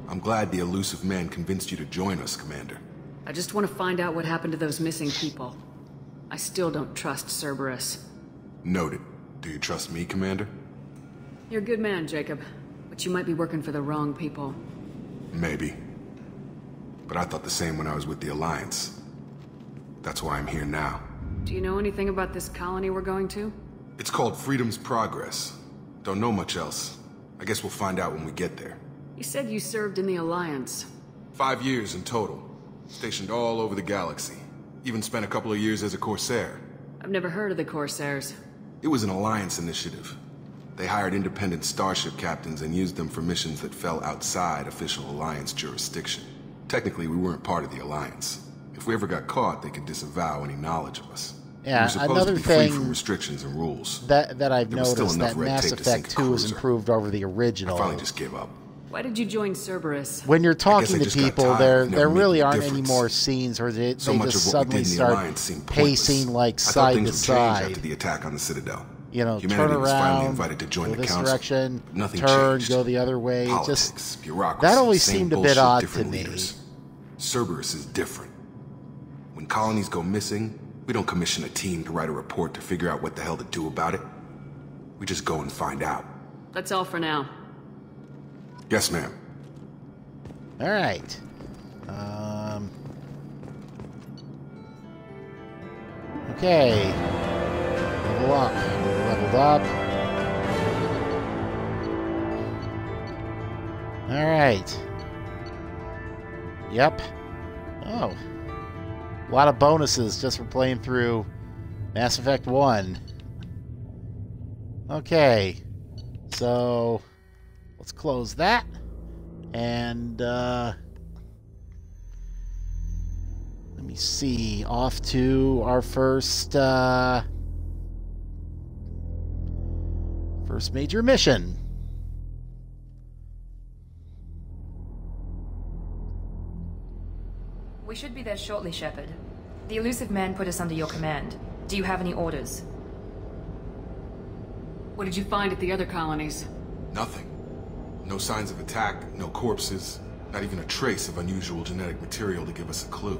I'm glad the Elusive Man convinced you to join us, Commander. I just want to find out what happened to those missing people. I still don't trust Cerberus. Noted. Do you trust me, Commander? You're a good man, Jacob. But you might be working for the wrong people. Maybe. But I thought the same when I was with the Alliance. That's why I'm here now. Do you know anything about this colony we're going to? It's called Freedom's Progress. Don't know much else. I guess we'll find out when we get there. You said you served in the Alliance. 5 years in total. Stationed all over the galaxy. Even spent a couple of years as a Corsair. I've never heard of the Corsairs. It was an Alliance initiative. They hired independent starship captains and used them for missions that fell outside official Alliance jurisdiction. Technically, we weren't part of the Alliance. If we ever got caught, they could disavow any knowledge of us. Yeah, we were supposed another to be thing free from restrictions and rules. that I've There was still noticed enough that red Mass tape to sink Effect a 2 is cruiser. improved over the original. I finally just gave up. Why did you join Cerberus? When you're I talking to just got people, tired of there never really making a aren't any difference. more scenes where they So much just of what we suddenly did in the start Alliance seemed pointless. pacing like I thought side things to would change side. after the attack on the Citadel. You know, Humanity turn was finally around, invited to join go the this council. direction, But nothing turn, changed. go the other way. Politics, Just bureaucracy, that always same seemed a bit bullshit, odd to different me. leaders. Cerberus is different. When colonies go missing, we don't commission a team to write a report to figure out what the hell to do about it. We just go and find out. That's all for now. Yes, ma'am. All right. Okay. Level up. Leveled up. All right. Yep. Oh. A lot of bonuses just for playing through Mass Effect 1. Okay. So, let's close that. And, let me see. Off to our first major mission. We should be there shortly, Shepard. The Elusive Man put us under your command. Do you have any orders? What did you find at the other colonies? Nothing. No signs of attack, no corpses, not even a trace of unusual genetic material to give us a clue.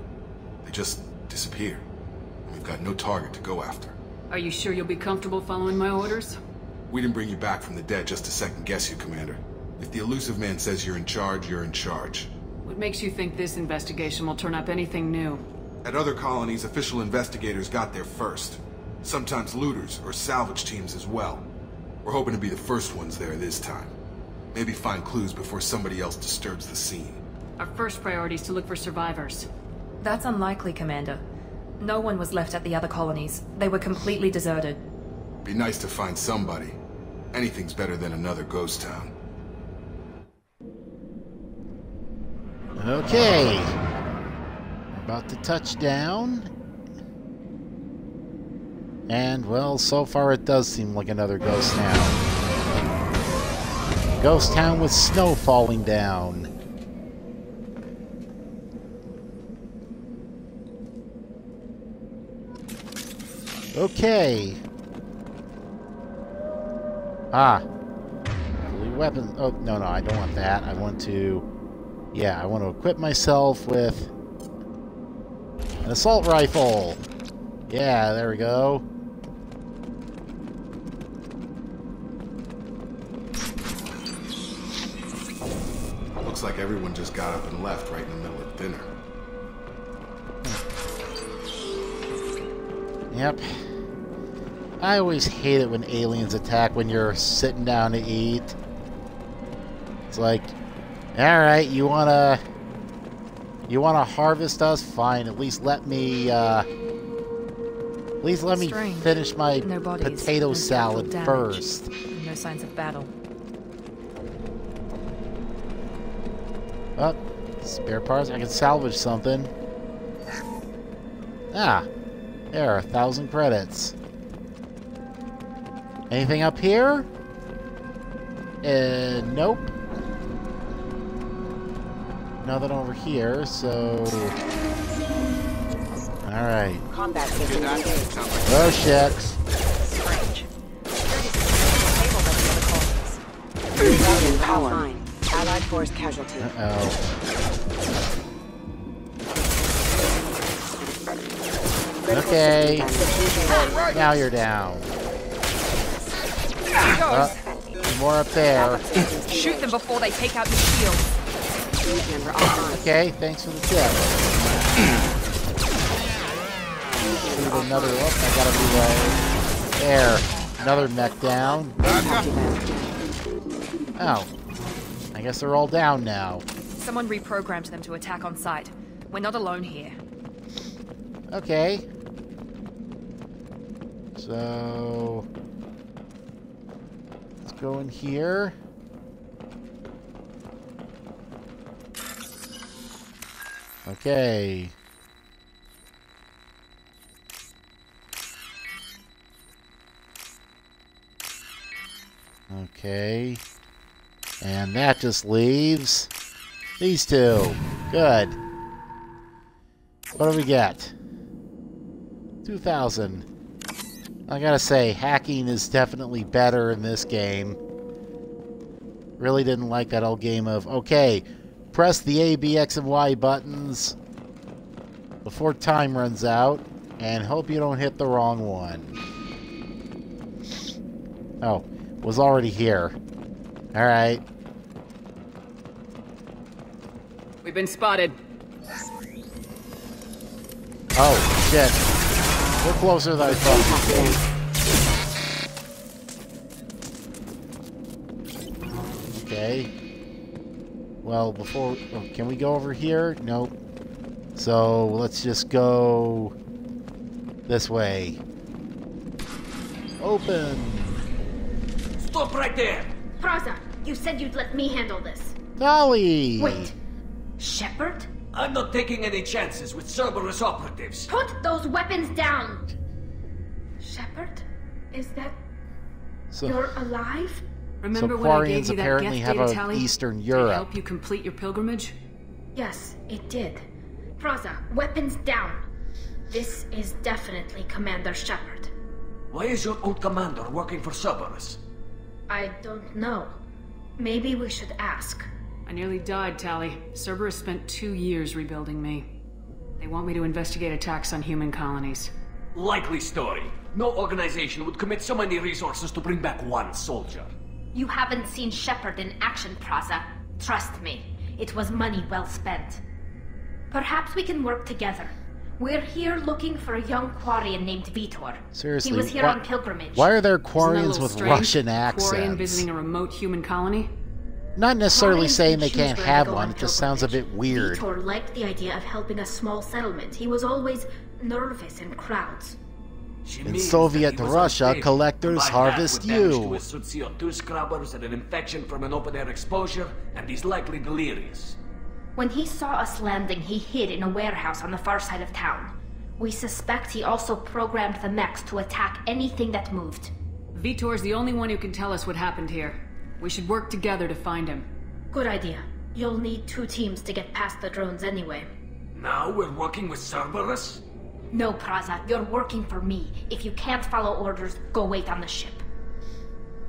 They just disappear. And we've got no target to go after. Are you sure you'll be comfortable following my orders? We didn't bring you back from the dead just to second guess you, Commander. If the Elusive Man says you're in charge, you're in charge. What makes you think this investigation will turn up anything new? At other colonies, official investigators got there first. Sometimes looters or salvage teams as well. We're hoping to be the first ones there this time. Maybe find clues before somebody else disturbs the scene. Our first priority is to look for survivors. That's unlikely, Commander. No one was left at the other colonies. They were completely deserted. Be nice to find somebody. Anything's better than another ghost town. Okay. About to touch down. And, well, so far it does seem like another ghost town. Ghost town with snow falling down. Okay. Ah. Fully weapon. Oh, no, I don't want that. I want to... Yeah, I want to equip myself with an assault rifle. Yeah, there we go. Looks like everyone just got up and left right in the middle of dinner. Yep. I always hate it when aliens attack when you're sitting down to eat. It's like, alright, you wanna harvest us? Fine, at least let me Strange. finish my No bodies, potato no salad structural damage, first. and no signs of battle. Oh, spare parts, I can salvage something. Ah, there, 1,000 credits. Anything up here? Nope. Nothing over here, so... Alright. Combat system engaged. Oh shit. Strange. Rebellion power. Allied force casualty. Uh-oh. Okay. Now you're down. More up there. Shoot them before they take out your shield. Okay, thanks for the tip. Shoot another. Oh, I gotta reload. There. Another mech down. Oh. I I guess they're all down now. Someone reprogrammed them to attack on sight. We're not alone here. Okay. So... let's go in here. Okay. Okay. And that just leaves these two. Good. What do we get? 2,000. I gotta say, hacking is definitely better in this game. Really didn't like that old game of, okay, press the A, B, X, and Y buttons before time runs out, and hope you don't hit the wrong one. Oh, was already here. Alright. We've been spotted. Oh, shit. We're closer than I thought. Okay. Well, before... oh, can we go over here? Nope. So, let's just go... this way. Open! Stop right there! Praza, you said you'd let me handle this. Dolly! Wait. Shepard? I'm not taking any chances with Cerberus operatives. Put those weapons down! Shepard? Is that... so, you're alive? Remember when I gave Quarians you that apparently Geth have data a tally? Eastern Did it Europe. help you complete your pilgrimage? Yes, it did. Praza, weapons down. This is definitely Commander Shepard. Why is your old commander working for Cerberus? I don't know. Maybe we should ask. I nearly died, Tali. Cerberus spent 2 years rebuilding me. They want me to investigate attacks on human colonies. Likely story. No organization would commit so many resources to bring back one soldier. You haven't seen Shepard in action, Praza. Trust me, it was money well spent. Perhaps we can work together. We're here looking for a young Quarian named Vitor. Seriously, he was here on pilgrimage. Why are there Isn't that a Quarians little with strange? Russian Quarian accents? visiting a remote human colony? Not necessarily Quarians saying can they choose can't where to have go one, on it just sounds a bit weird. Vitor liked the idea of helping a small settlement. He was always nervous in crowds. In Soviet Russia, collectors harvest you. With CO2 scrubbers and an infection from an open-air exposure, and he's likely delirious. When he saw us landing, he hid in a warehouse on the far side of town. We suspect he also programmed the mechs to attack anything that moved. Vitor's the only one who can tell us what happened here. We should work together to find him. Good idea. You'll need 2 teams to get past the drones anyway. Now we're working with Cerberus? No, Praza, you're working for me. If you can't follow orders, go wait on the ship.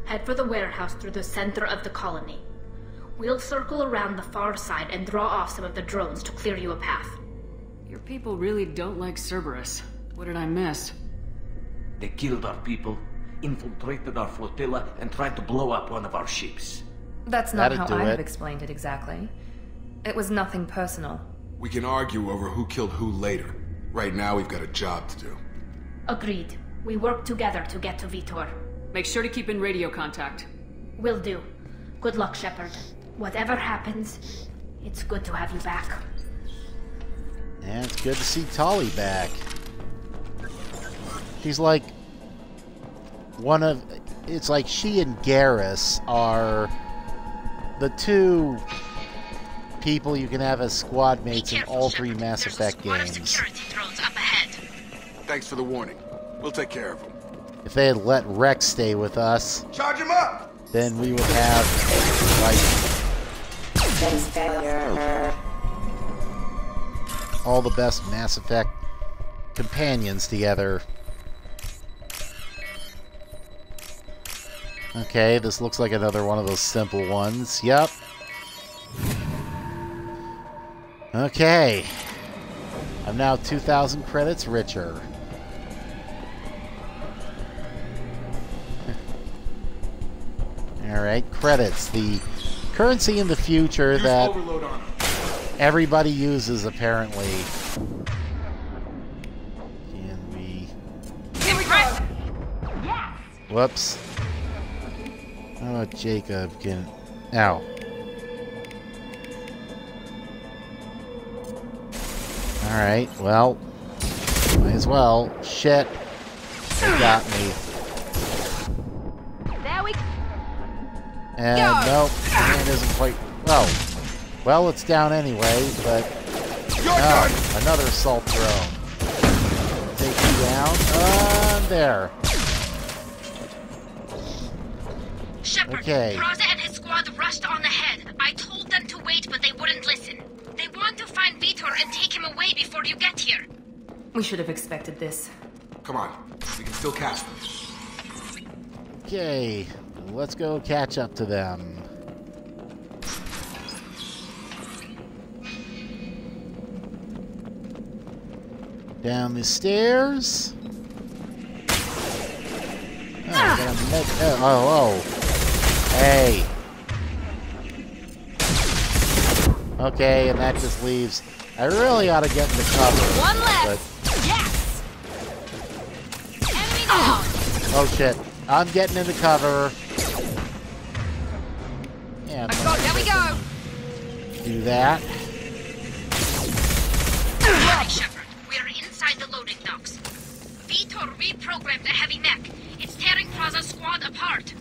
Head for the warehouse through the center of the colony. We'll circle around the far side and draw off some of the drones to clear you a path. Your people really don't like Cerberus. What did I miss? They killed our people, infiltrated our flotilla, and tried to blow up one of our ships. That's not That'd how do I it. have explained it exactly. It was nothing personal. We can argue over who killed who later. Right now, we've got a job to do. Agreed. We work together to get to Vitor. Make sure to keep in radio contact. Will do. Good luck, Shepard. Whatever happens, it's good to have you back. And it's good to see Tali back. She's like one of... it's like she and Garrus are the 2 people you can have as squad mates in all 3 Mass Effect games. Thanks for the warning. We'll take care of him. If they had let Rex stay with us, Charge him up! then we would have, like, all the best Mass Effect companions together. Okay, this looks like another one of those simple ones. Yep. Okay. I'm now 2,000 credits richer. Alright, credits. The currency in the future that everybody uses, apparently. Can we... Here we go! Yes! Whoops. Oh, Jacob can... Ow. Alright, well, might as well. Shit. They got me. There we And nope, hand isn't quite... Well, it's down anyway, but... another assault drone. Take you down. There. Shepard, Okay. Raza and his squad rushed on ahead. I told them to wait, but they wouldn't listen. They want to find Vitor and take him away before you get here. We should have expected this. Come on, we can still catch them. Okay, let's go catch up to them. Down the stairs. Hey. Okay, and that just leaves. I really ought to get in the cover. One left. But... Yes. Enemy down. Oh shit! I'm getting into cover. Yeah. There we go. Do that. Alright, Shepard. We're inside the loading docks. Vitor reprogrammed the heavy mech. It's tearing Praza's squad apart.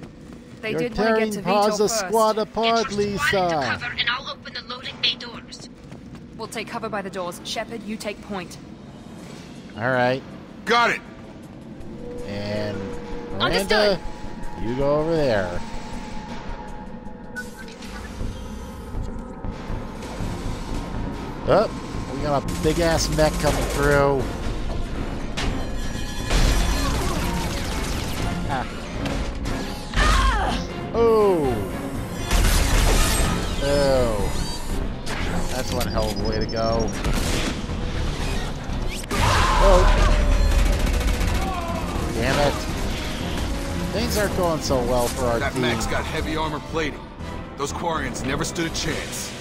They You're did want to tearing get to Vitor Praza's first. squad apart, Get your squad into Lisa. cover and I'll open the loading bay doors. We'll take cover by the doors. Shepard, you take point. All right. Got it. And Miranda, Understood. you go over there. Oh, we got a big ass mech coming through. Ah. Oh. Oh. That's one hell of a way to go. Oh. Damn it. Things aren't going so well for our That team. mech's got heavy armor plating. Those Quarians never stood a chance.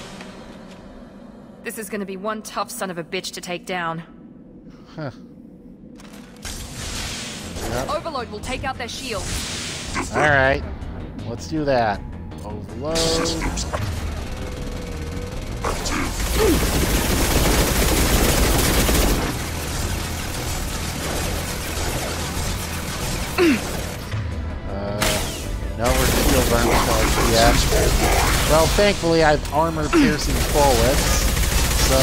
This is going to be one tough son of a bitch to take down. Huh. Yep. Overload will take out their shield. Alright. Let's do that. Overload. No, we're shield aren't charged yet. Well, thankfully I have armor-piercing bullets, so...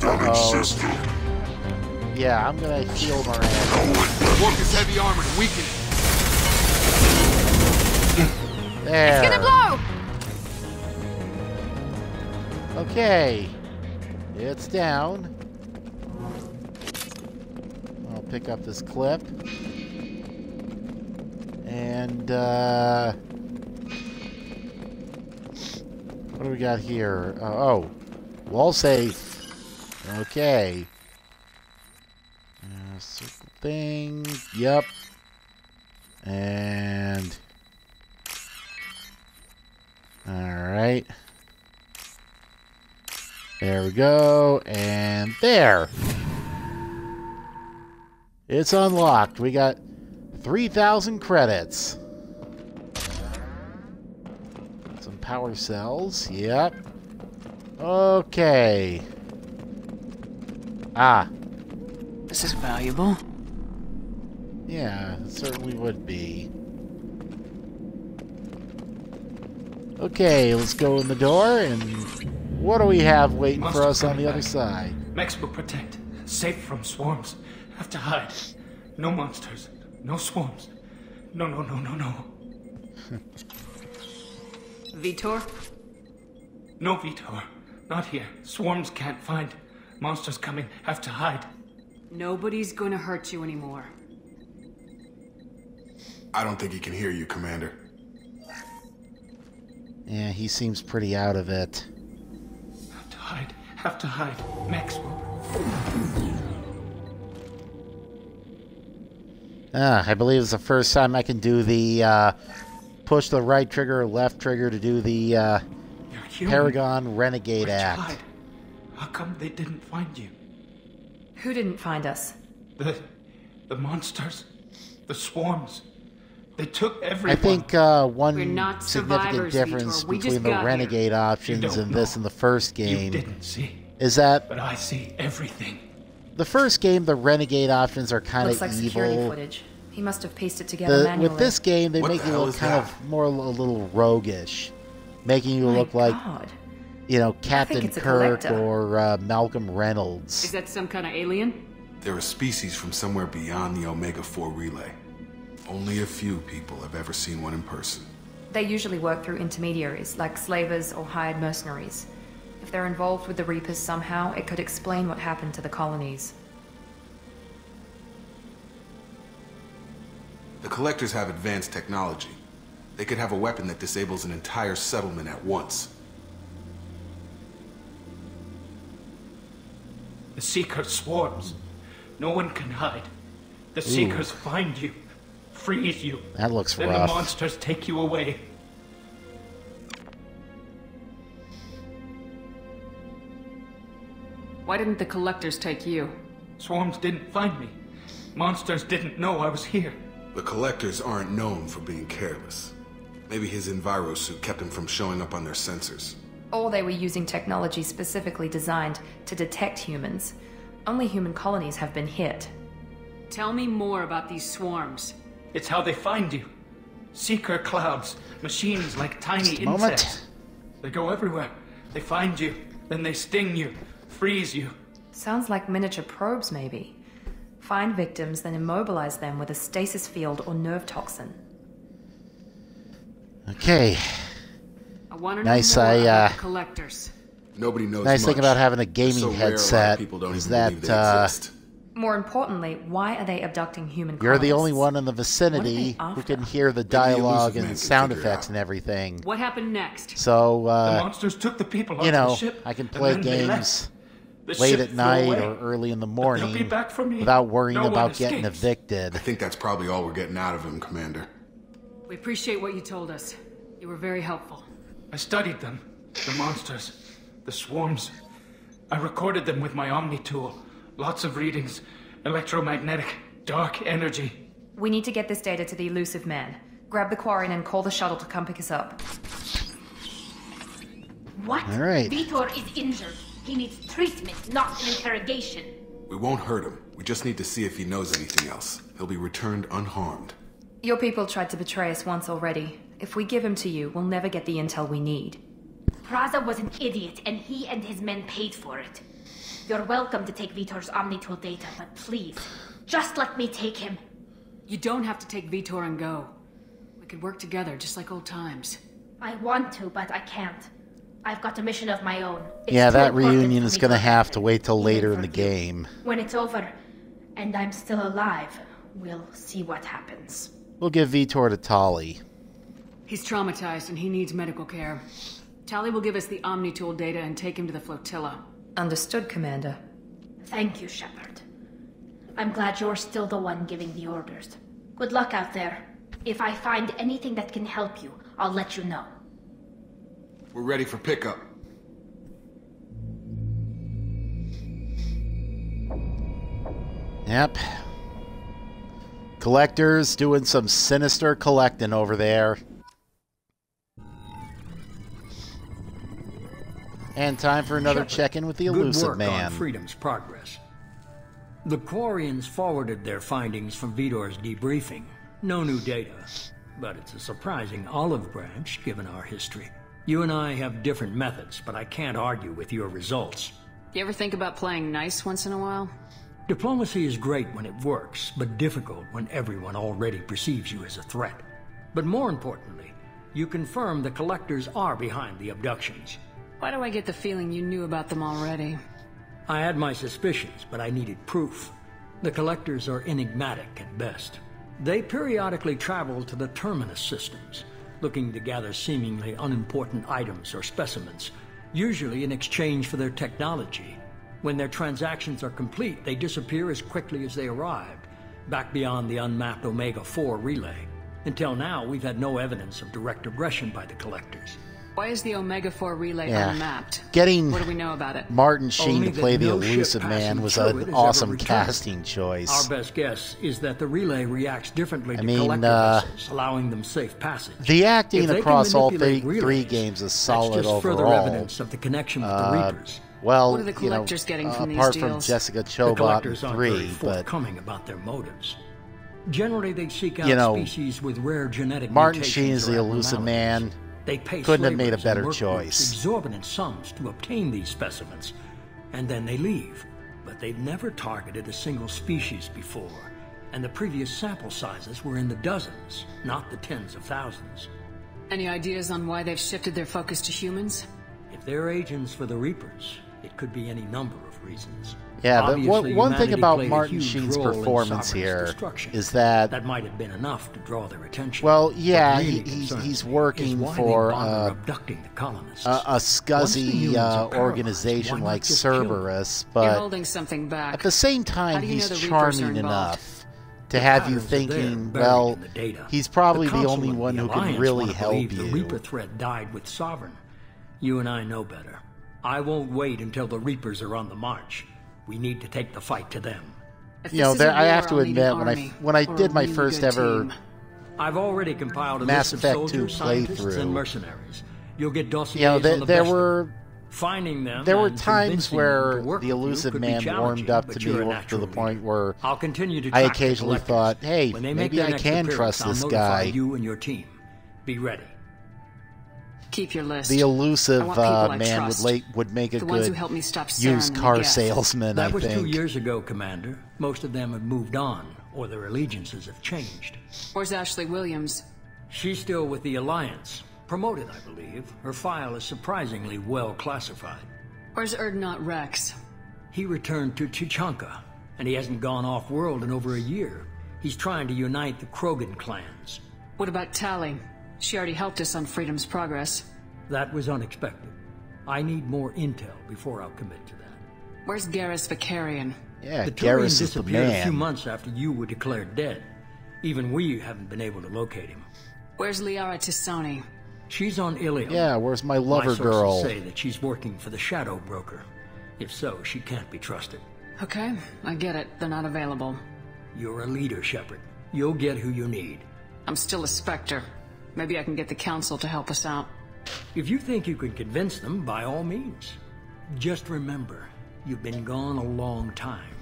Uh-oh. Yeah, I'm gonna heal Miranda. Work his heavy armor to weaken it. There. It's gonna blow! Okay. It's down. I'll pick up this clip. And, what do we got here? Oh, wall safe. Okay. Circle thing. Yep. And... Alright. There we go. And there. It's unlocked. We got 3,000 credits. Some power cells. Yep. Okay. Ah. This is valuable. Yeah, it certainly would be. Okay, let's go in the door, and what do we have waiting for us on the other side? Mechs will protect. Safe from swarms. Have to hide. No monsters. No swarms. No. Vitor? No, Vitor. Not here. Swarms can't find. Monsters coming. Have to hide. Nobody's gonna hurt you anymore. I don't think he can hear you, Commander. Yeah, he seems pretty out of it. Have to hide. Have to hide. Mechs will... I believe it's the first time I can do the push the right trigger or left trigger to do the Paragon Renegade Act. Hide. How come they didn't find you? Who didn't find us? The monsters. The swarms. They took everyone. I think one significant difference between the Renegade options and this in the first game You didn't see. is that But I see everything. the first game, the Renegade options are kind Looks of like evil. security footage. He must have pieced it together manually. With this game, they What make the you hell look is kind that? of more a little roguish, making you My look like, God. you know, Captain it's a Kirk collector. or Malcolm Reynolds. Is that some kind of alien? They're a species from somewhere beyond the Omega-4 relay. Only a few people have ever seen one in person. They usually work through intermediaries, like slavers or hired mercenaries. If they're involved with the Reapers somehow, it could explain what happened to the colonies. The Collectors have advanced technology. They could have a weapon that disables an entire settlement at once. The Seeker swarms. No one can hide. The Seekers find you, freeze you. That looks then rough. the monsters take you away. Why didn't the Collectors take you? Swarms didn't find me. Monsters didn't know I was here. The Collectors aren't known for being careless. Maybe his Enviro suit kept him from showing up on their sensors. Or they were using technology specifically designed to detect humans. Only human colonies have been hit. Tell me more about these swarms. It's how they find you. Seeker clouds, machines like tiny Just a moment. insects. They go everywhere. They find you, then they sting you, freeze you. Sounds like miniature probes, maybe. Find victims, then immobilize them with a stasis field or nerve toxin. Okay. I want to know Nice, more I, about the Collectors. Nobody knows Nice much. thing about having a It's gaming so rare, a lot of headset people don't is even believe that they exist. More importantly, why are they abducting human you're the colonists? only one in the vicinity What are they who can after? hear the the dialogue elusive man and can sound figure it effects out. and everything. What happened next? So, The monsters took the people you onto the know, ship. I can and play then they left. games The late ship at flew night away. or early in the They'll morning be back for me. without worrying No one about getting escapes. evicted. I think that's probably all we're getting out of him, Commander. We appreciate what you told us. You were very helpful. I studied them. The monsters. The swarms. I recorded them with my Omni tool. Lots of readings. Electromagnetic. Dark energy. We need to get this data to the elusive man. Grab the Quarian and call the shuttle to come pick us up. What? All right. Vitor is injured. He needs treatment, not an interrogation. We won't hurt him. We just need to see if he knows anything else. He'll be returned unharmed. Your people tried to betray us once already. If we give him to you, we'll never get the intel we need. Praza was an idiot, and he and his men paid for it. You're welcome to take Vitor's Omnitool data, but please, just let me take him. You don't have to take Vitor and go. We could work together, just like old times. I want to, but I can't. I've got a mission of my own. It's Yeah, too that important reunion for is me going to to have abandon. to wait till Even later in for the you. game. When it's over, and I'm still alive, we'll see what happens. We'll give Vitor to Tali. He's traumatized and he needs medical care. Tali will give us the Omnitool data and take him to the flotilla. Understood, Commander. Thank you, Shepard. I'm glad you're still the one giving the orders. Good luck out there. If I find anything that can help you, I'll let you know. We're ready for pickup. Yep. Collectors doing some sinister collecting over there. And time for another Shepard, check-in with the good elusive work man. on Freedom's progress. The Quarians forwarded their findings from Vitor's debriefing. No new data, but it's a surprising olive branch given our history. You and I have different methods, but I can't argue with your results. You ever think about playing nice once in a while? Diplomacy is great when it works, but difficult when everyone already perceives you as a threat. But more importantly, you confirm the Collectors are behind the abductions. Why do I get the feeling you knew about them already? I had my suspicions, but I needed proof. The Collectors are enigmatic at best. They periodically travel to the Terminus systems, looking to gather seemingly unimportant items or specimens, usually in exchange for their technology. When their transactions are complete, they disappear as quickly as they arrived, back beyond the unmapped Omega-4 relay. Until now, we've had no evidence of direct aggression by the Collectors. Why is the Omega-4 relay Yeah. unmapped? Getting What do we know about it? Martin Sheen Only to play that the no ship elusive man passing was through it an has awesome ever returned. casting choice. Our best guess is that the relay reacts differently to mean, Collector vessels, allowing them safe passage. The acting If they can across all manipulate three relays, games is that's solid just further overall. evidence of the connection with the Reapers. Well, What are the collectors getting from these apart deals? from Jessica The Chobot collectors in aren't very 3, but forthcoming about their motives. Generally, they seek out You know, species with rare genetic Martin mutations Sheen's or the elusive abnormalities. man. They pay Couldn't have made a slavers and better work groups choice. exorbitant sums to obtain these specimens, and then they leave. But they've never targeted a single species before, and the previous sample sizes were in the dozens, not the tens of thousands. Any ideas on why they've shifted their focus to humans? If they're agents for the Reapers, it could be any number of reasons. Yeah, but Obviously, one thing humanity about played a Martin huge Sheen's role in performance Sovereign's here destruction. is that, That might have been enough to draw their attention. well, What yeah, really he's concerns me working is why for they bother abducting the colonists. a Once the scuzzy humans are paralyzed, organization why not like just kill them? Cerberus, You're but holding something back. at the same How time, do you he's know the Reapers are charming involved? enough to The have you patterns are there, thinking, buried well, in the data. he's probably the Council only and one the who can Alliance really wanna help believe The you. Reaper threat died with Sovereign. You and I know better. I won't wait until the Reapers are on the march. We need to take the fight to them. If You know, this is a I have war, to I'll need an admit, army when I or a did my really first good ever team. I've already compiled a Mass list of Effect 2 soldiers, scientists, playthrough. and mercenaries. You'll get dossiers You know, on the there best of were them. Finding them there were and times convincing where them to work the with you elusive could be man challenging, warmed up but to you're a me to natural the point leader. where I'll continue to I track the occasionally collectors. thought, hey, When they make maybe their I next can appearance, trust I'll this notify guy. you and your team. Be ready. Keep your list. The elusive I want people I man trust. would make a The ones who good helped me stop used Saren, car I guess. salesman, That I was 2 think. years ago, Commander. Most of them have moved on, or their allegiances have changed. Where's Ashley Williams? She's still with the Alliance. Promoted, I believe. Her file is surprisingly well classified. Where's Erdnot Rex? He returned to Chichanka, and he hasn't gone off-world in over a year. He's trying to unite the Krogan clans. What about Tali? She already helped us on Freedom's Progress. That was unexpected. I need more intel before I'll commit to that. Where's Garrus Vicarian? Yeah, The Turian Garrus is the disappeared a few man. months after you were declared dead. Even we haven't been able to locate him. Where's Liara Tisoni? She's on Ilium. Yeah, where's my lover My sources girl? say that she's working for the Shadow Broker. If so, she can't be trusted. Okay, I get it. They're not available. You're a leader, Shepard. You'll get who you need. I'm still a Spectre. Maybe I can get the Council to help us out. If you think you can convince them, by all means. Just remember, you've been gone a long time.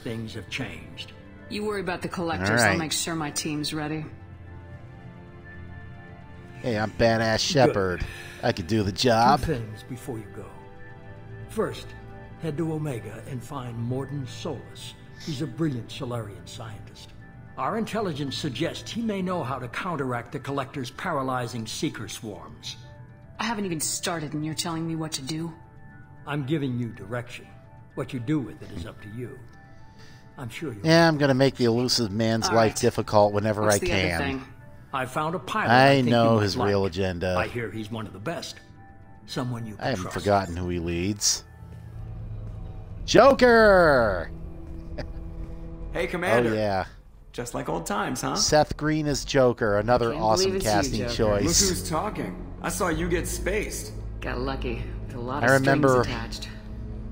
Things have changed. You worry about the collectors. All right. I'll make sure my team's ready. Hey, I'm badass Shepard. I could do the job. 2 things before you go. First, head to Omega and find Mordin Solus. He's a brilliant Solarian scientist. Our intelligence suggests he may know how to counteract the Collector's paralyzing Seeker swarms. I haven't even started and you're telling me what to do? I'm giving you direction. What you do with it is up to you. I'm sure you'll... Yeah, I'm gonna make the elusive man's All life right. difficult whenever What's I the other can. thing? I found a pilot I think know you might his like. real agenda. I hear he's one of the best. Someone you can I haven't trust. forgotten who he leads. Joker! Hey, Commander. Oh, yeah. Just like old times, huh? Seth Green as Joker, another Can't awesome believe it's you, casting Joker. choice. Look who's talking. I saw you get spaced. Got lucky. Got a lot I of remember strings attached.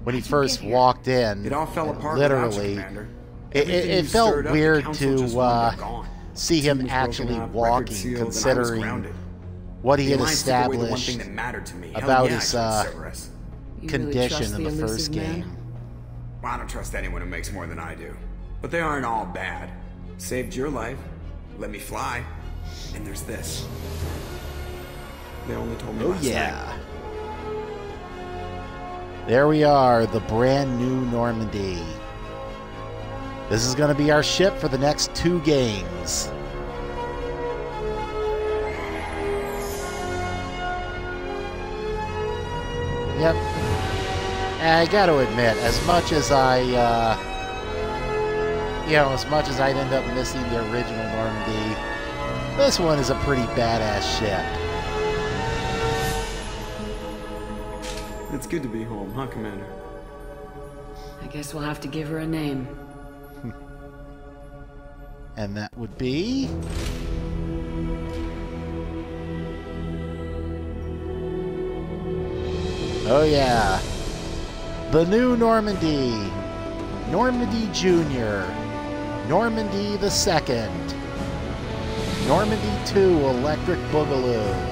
when he How'd you first get here? walked in, It all fell and apart without you, literally, Commander. it Everything you felt stirred up, the weird Council just to wanted it gone. see Team him was broken actually up, record walking, sealed, and I was considering grounded. what he The had Alliance took away the one established thing that mattered to me. Hell about yeah, his I trust Cerberus. You really condition trust in the the first elusive man? game. Well, I don't trust anyone who makes more than I do. But they aren't all bad. Saved your life, let me fly, and there's this. They only told me Oh last night. yeah. There we are, the brand new Normandy. This is going to be our ship for the next 2 games. Yep. I got to admit, as much as as much as I'd end up missing the original Normandy, this one is a pretty badass ship. It's good to be home, huh, Commander? I guess we'll have to give her a name. And that would be... Oh yeah. The new Normandy. Normandy Jr. Normandy the Second. Normandy 2 Electric Boogaloo.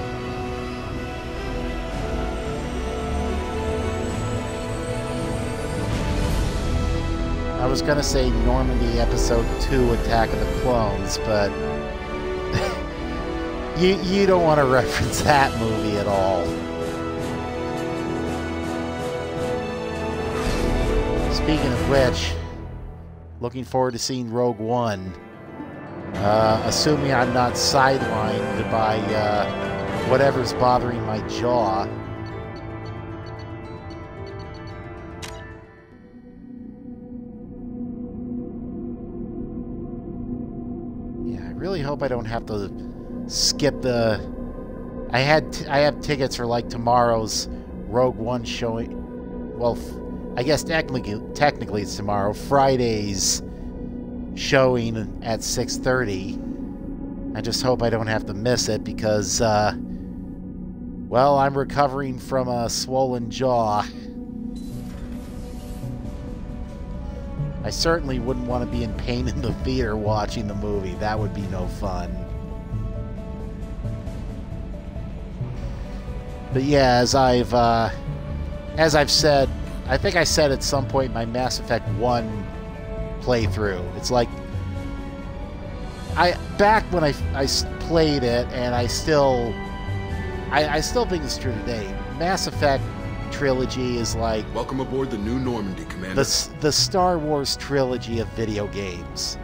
I was gonna say Normandy Episode 2 Attack of the Clones, but you don't want to reference that movie at all. Speaking of which, looking forward to seeing Rogue One. Assuming I'm not sidelined by whatever's bothering my jaw. Yeah, I really hope I don't have to skip the... I have tickets for like tomorrow's Rogue One showing. Well, I guess technically it's tomorrow. Friday's showing at 6:30. I just hope I don't have to miss it because, well, I'm recovering from a swollen jaw. I certainly wouldn't want to be in pain in the theater watching the movie. That would be no fun. But yeah, as I've said, I think I said at some point in my Mass Effect 1 playthrough, it's like back when I played it, and I still think it's true today. Mass Effect trilogy is like, welcome aboard the new Normandy, Commander. The Star Wars trilogy of video games.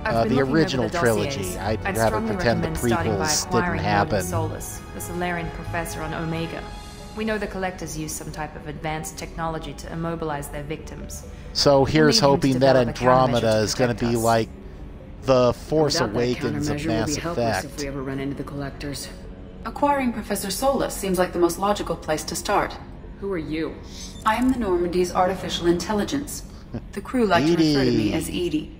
The original trilogy. I'd rather pretend the prequels didn't happen. Solus, the Solarian professor on Omega. We know the Collectors use some type of advanced technology to immobilize their victims. So here's hoping that Andromeda is going to be like the Force Awakens of Mass Effect. If we ever run into the Collectors. Acquiring Professor Solus seems like the most logical place to start. Who are you? I am the Normandy's artificial intelligence. The crew like to refer to me as EDI.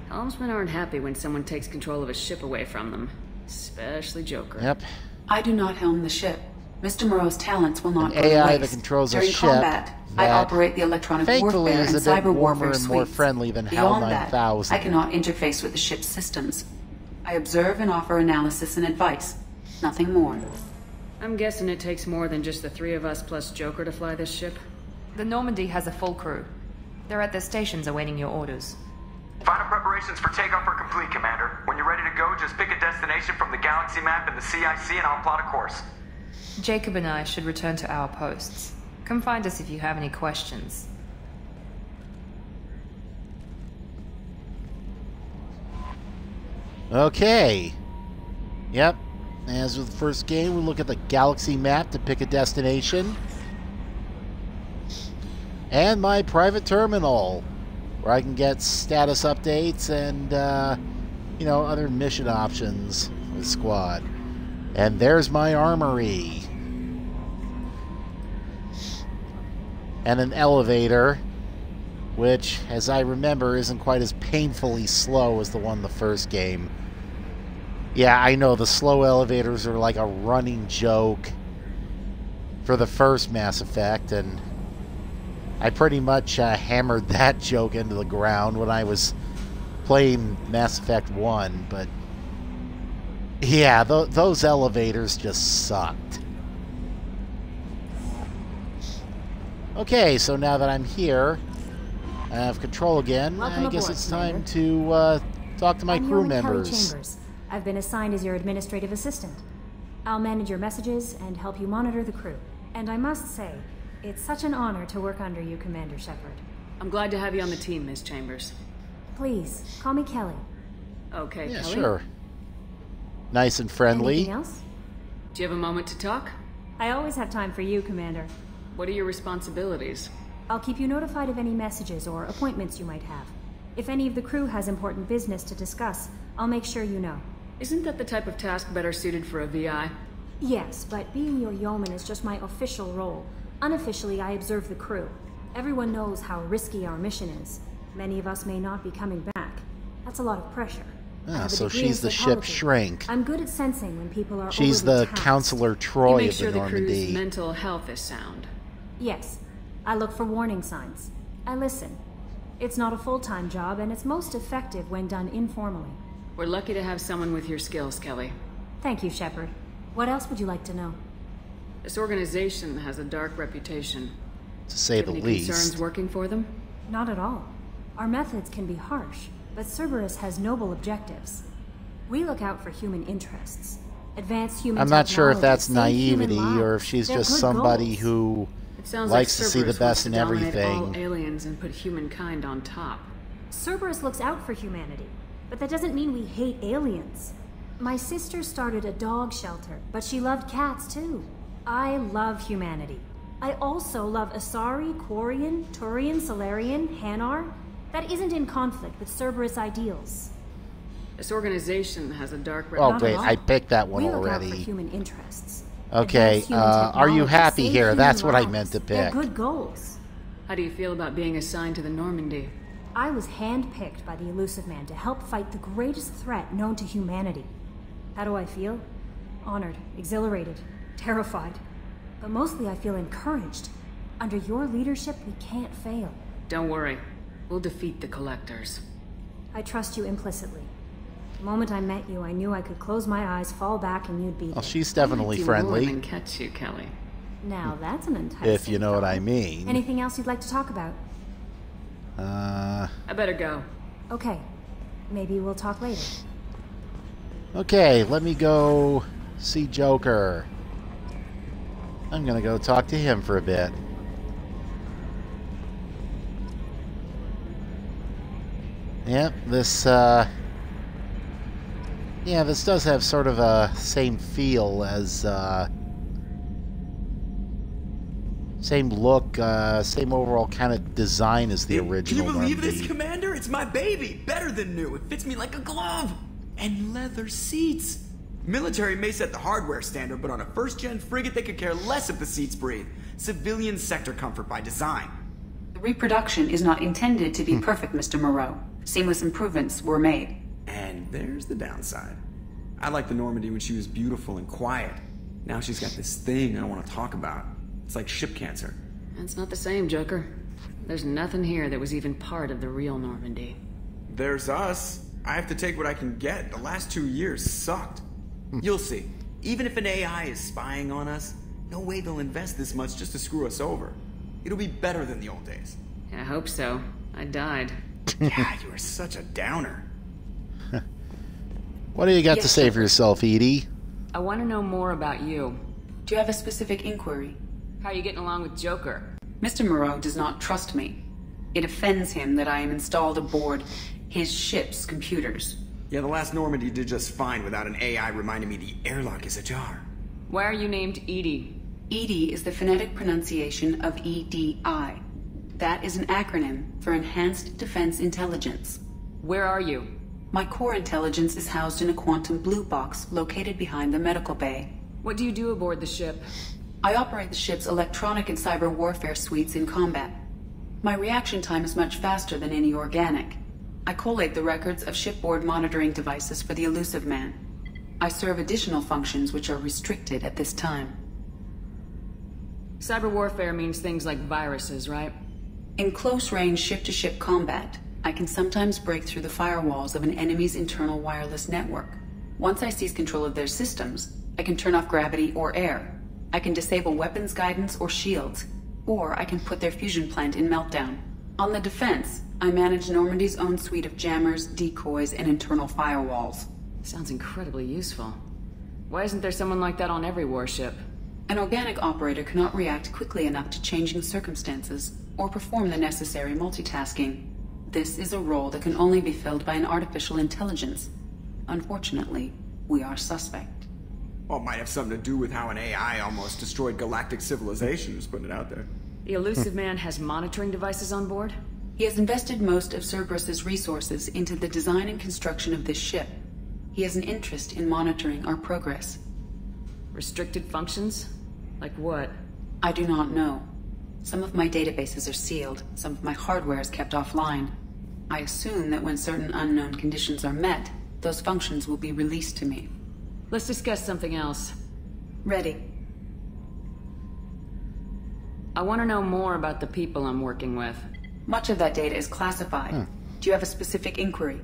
Helmsmen aren't happy when someone takes control of a ship away from them. Especially Joker. Yep. I do not helm the ship. Mr. Moreau's talents will not go to AI waste. that controls During a ship combat, I operate the electronic thankfully warfare is and a bit cyber warmer warfare and more suites. friendly than HAL Beyond that, 9000. I cannot interface with the ship's systems. I observe and offer analysis and advice. Nothing more. I'm guessing it takes more than just the three of us plus Joker to fly this ship. The Normandy has a full crew. They're at their stations awaiting your orders. Final preparations for takeoff are complete, Commander. When you're ready to go, just pick a destination from the galaxy map and the CIC and I'll plot a course. Jacob and I should return to our posts. Come find us if you have any questions. Okay. Yep. As with the first game, we'll look at the galaxy map to pick a destination. And my private terminal, where I can get status updates and, you know, other mission options with Squad. And there's my armory. And an elevator, which, as I remember, isn't quite as painfully slow as the one in the first game. Yeah, I know, the slow elevators are like a running joke for the first Mass Effect, and I pretty much hammered that joke into the ground when I was playing Mass Effect 1, but yeah, those elevators just sucked. Okay, so now that I'm here, I have control again. Welcome I guess aboard, it's time Commander. to talk to my crew I'm members. Kelly Chambers. I've been assigned as your administrative assistant. I'll manage your messages and help you monitor the crew. And I must say, it's such an honor to work under you, Commander Shepard. I'm glad to have you on the team, Ms. Chambers. Please, call me Kelly. Okay, Yeah, Kelly? sure. Nice and friendly. Anything else? Do you have a moment to talk? I always have time for you, Commander. What are your responsibilities? I'll keep you notified of any messages or appointments you might have. If any of the crew has important business to discuss, I'll make sure you know. Isn't that the type of task better suited for a VI? Yes, but being your yeoman is just my official role. Unofficially, I observe the crew. Everyone knows how risky our mission is. Many of us may not be coming back. That's a lot of pressure. Ah, so she's the ship Shrink. I'm good at sensing when people are She's overly the taxed. Counselor Troy You make of sure the the crew's Normandy. mental health is sound. Yes. I look for warning signs. I listen. It's not a full-time job, and it's most effective when done informally. We're lucky to have someone with your skills, Kelly. Thank you, Shepard. What else would you like to know? This organization has a dark reputation. to say the Any least. concerns working for them? Not at all. Our methods can be harsh, but Cerberus has noble objectives. We look out for human interests. Advanced human I'm not sure if that's technology, save human naivety or if she's They're just good somebody goals. who It sounds likes like to see the Cerberus best in wants to dominate everything. all aliens and put humankind on top. Cerberus looks out for humanity, but that doesn't mean we hate aliens. My sister started a dog shelter, but she loved cats too. I love humanity. I also love Asari, Quarian, Turian, Solarian, Hanar. That isn't in conflict with Cerberus ideals. This organization has a dark Oh, reputation. wait, I picked that one We look out already. for human interests. Okay, Advanced human are you technology, happy save here? human That's what I lives. meant to They're pick. good goals. How do you feel about being assigned to the Normandy? I was handpicked by the Elusive Man to help fight the greatest threat known to humanity. How do I feel? Honored, exhilarated, terrified. But mostly I feel encouraged. Under your leadership, we can't fail. Don't worry. We'll defeat the Collectors. I trust you implicitly. The moment I met you, I knew I could close my eyes, fall back, and you'd be Well, there. she's definitely More friendly, than catch you, Kelly. Now that's an enticing if you know what I mean. Anything else you'd like to talk about? I better go. Okay. Maybe we'll talk later. Okay, let me go see Joker. I'm gonna go talk to him for a bit. Yep, this this does have sort of a same feel as same look, same overall kind of design as the original. Can you believe Normandy. this, Commander? It's my baby. Better than new. It fits me like a glove. And leather seats. Military may set the hardware standard, but on a first-gen frigate, they could care less if the seats breathe. Civilian sector comfort by design. The reproduction is not intended to be perfect, Mr. Moreau. Seamless improvements were made. And there's the downside. I liked the Normandy when she was beautiful and quiet. Now she's got this thing I don't want to talk about. It's like ship cancer. That's not the same, Joker. There's nothing here that was even part of the real Normandy. There's us. I have to take what I can get. The last 2 years sucked. You'll see. Even if an AI is spying on us, no way they'll invest this much just to screw us over. It'll be better than the old days. I hope so. I died. Yeah, you are such a downer. What do you got Yes, to say sir. for yourself, Edie? I want to know more about you. Do you have a specific inquiry? How are you getting along with Joker? Mr. Moreau does not trust me. It offends him that I am installed aboard his ship's computers. Yeah, the last Normandy did just fine without an AI reminding me the airlock is ajar. Why are you named Edie? EDI is the phonetic pronunciation of EDI. That is an acronym for Enhanced Defense Intelligence. Where are you? My core intelligence is housed in a quantum blue box located behind the medical bay. What do you do aboard the ship? I operate the ship's electronic and cyber warfare suites in combat. My reaction time is much faster than any organic. I collate the records of shipboard monitoring devices for the Elusive Man. I serve additional functions which are restricted at this time. Cyber warfare means things like viruses, right? In close-range ship-to-ship combat, I can sometimes break through the firewalls of an enemy's internal wireless network. Once I seize control of their systems, I can turn off gravity or air. I can disable weapons guidance or shields, or I can put their fusion plant in meltdown. On the defense, I manage Normandy's own suite of jammers, decoys, and internal firewalls. Sounds incredibly useful. Why isn't there someone like that on every warship? An organic operator cannot react quickly enough to changing circumstances or perform the necessary multitasking. This is a role that can only be filled by an artificial intelligence. Unfortunately, we are suspect. Well, it might have something to do with how an AI almost destroyed galactic civilization, just putting it out there. The Elusive Man has monitoring devices on board? He has invested most of Cerberus's resources into the design and construction of this ship. He has an interest in monitoring our progress. Restricted functions? Like what? I do not know. Some of my databases are sealed, some of my hardware is kept offline. I assume that when certain unknown conditions are met, those functions will be released to me. Let's discuss something else. Ready. I want to know more about the people I'm working with. Much of that data is classified. Do you have a specific inquiry?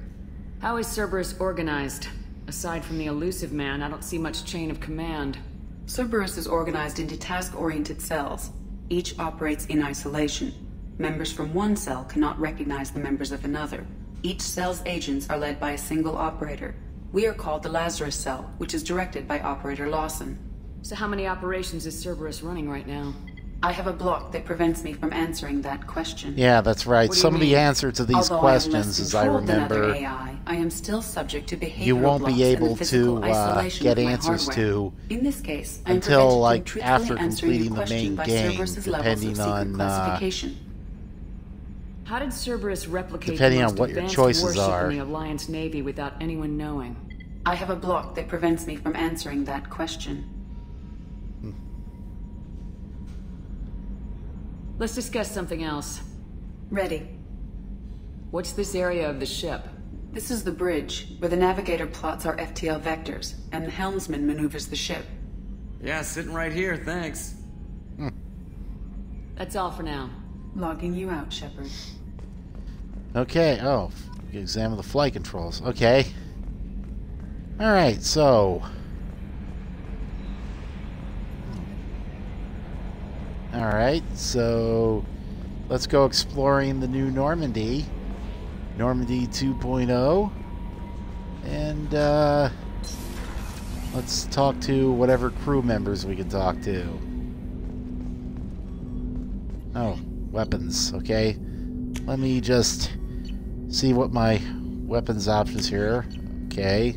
How is Cerberus organized? Aside from the Elusive Man, I don't see much chain of command. Cerberus is organized into task-oriented cells. Each operates in isolation. Members from one cell cannot recognize the members of another. Each cell's agents are led by a single operator. We are called the Lazarus Cell, which is directed by Operator Lawson. So how many operations is Cerberus running right now? I have a block that prevents me from answering that question. Yeah, that's right. Some of the answer to these Although questions, as I remember, AI, I am still subject to behavioral you won't blocks be and able the physical to isolation get of my answers hardware. to In this case, I am until, prevented like, from after truthfully answering your completing the question main by game, Cerberus's levels of depending secret on classification. How did Cerberus replicate Depending the on most what your advanced choices warship are. in the Alliance Navy without anyone knowing? I have a block that prevents me from answering that question. Let's discuss something else. Ready. What's this area of the ship? This is the bridge, where the navigator plots our FTL vectors, and the helmsman maneuvers the ship. Yeah, sitting right here, thanks. That's all for now. Logging you out, Shepard. Okay, oh, examine the flight controls. Okay. Alright, so... Alright, so... Let's go exploring the new Normandy. Normandy 2.0. And, let's talk to whatever crew members we can talk to. Oh, weapons, okay. Let me just see what my weapons options here. Okay.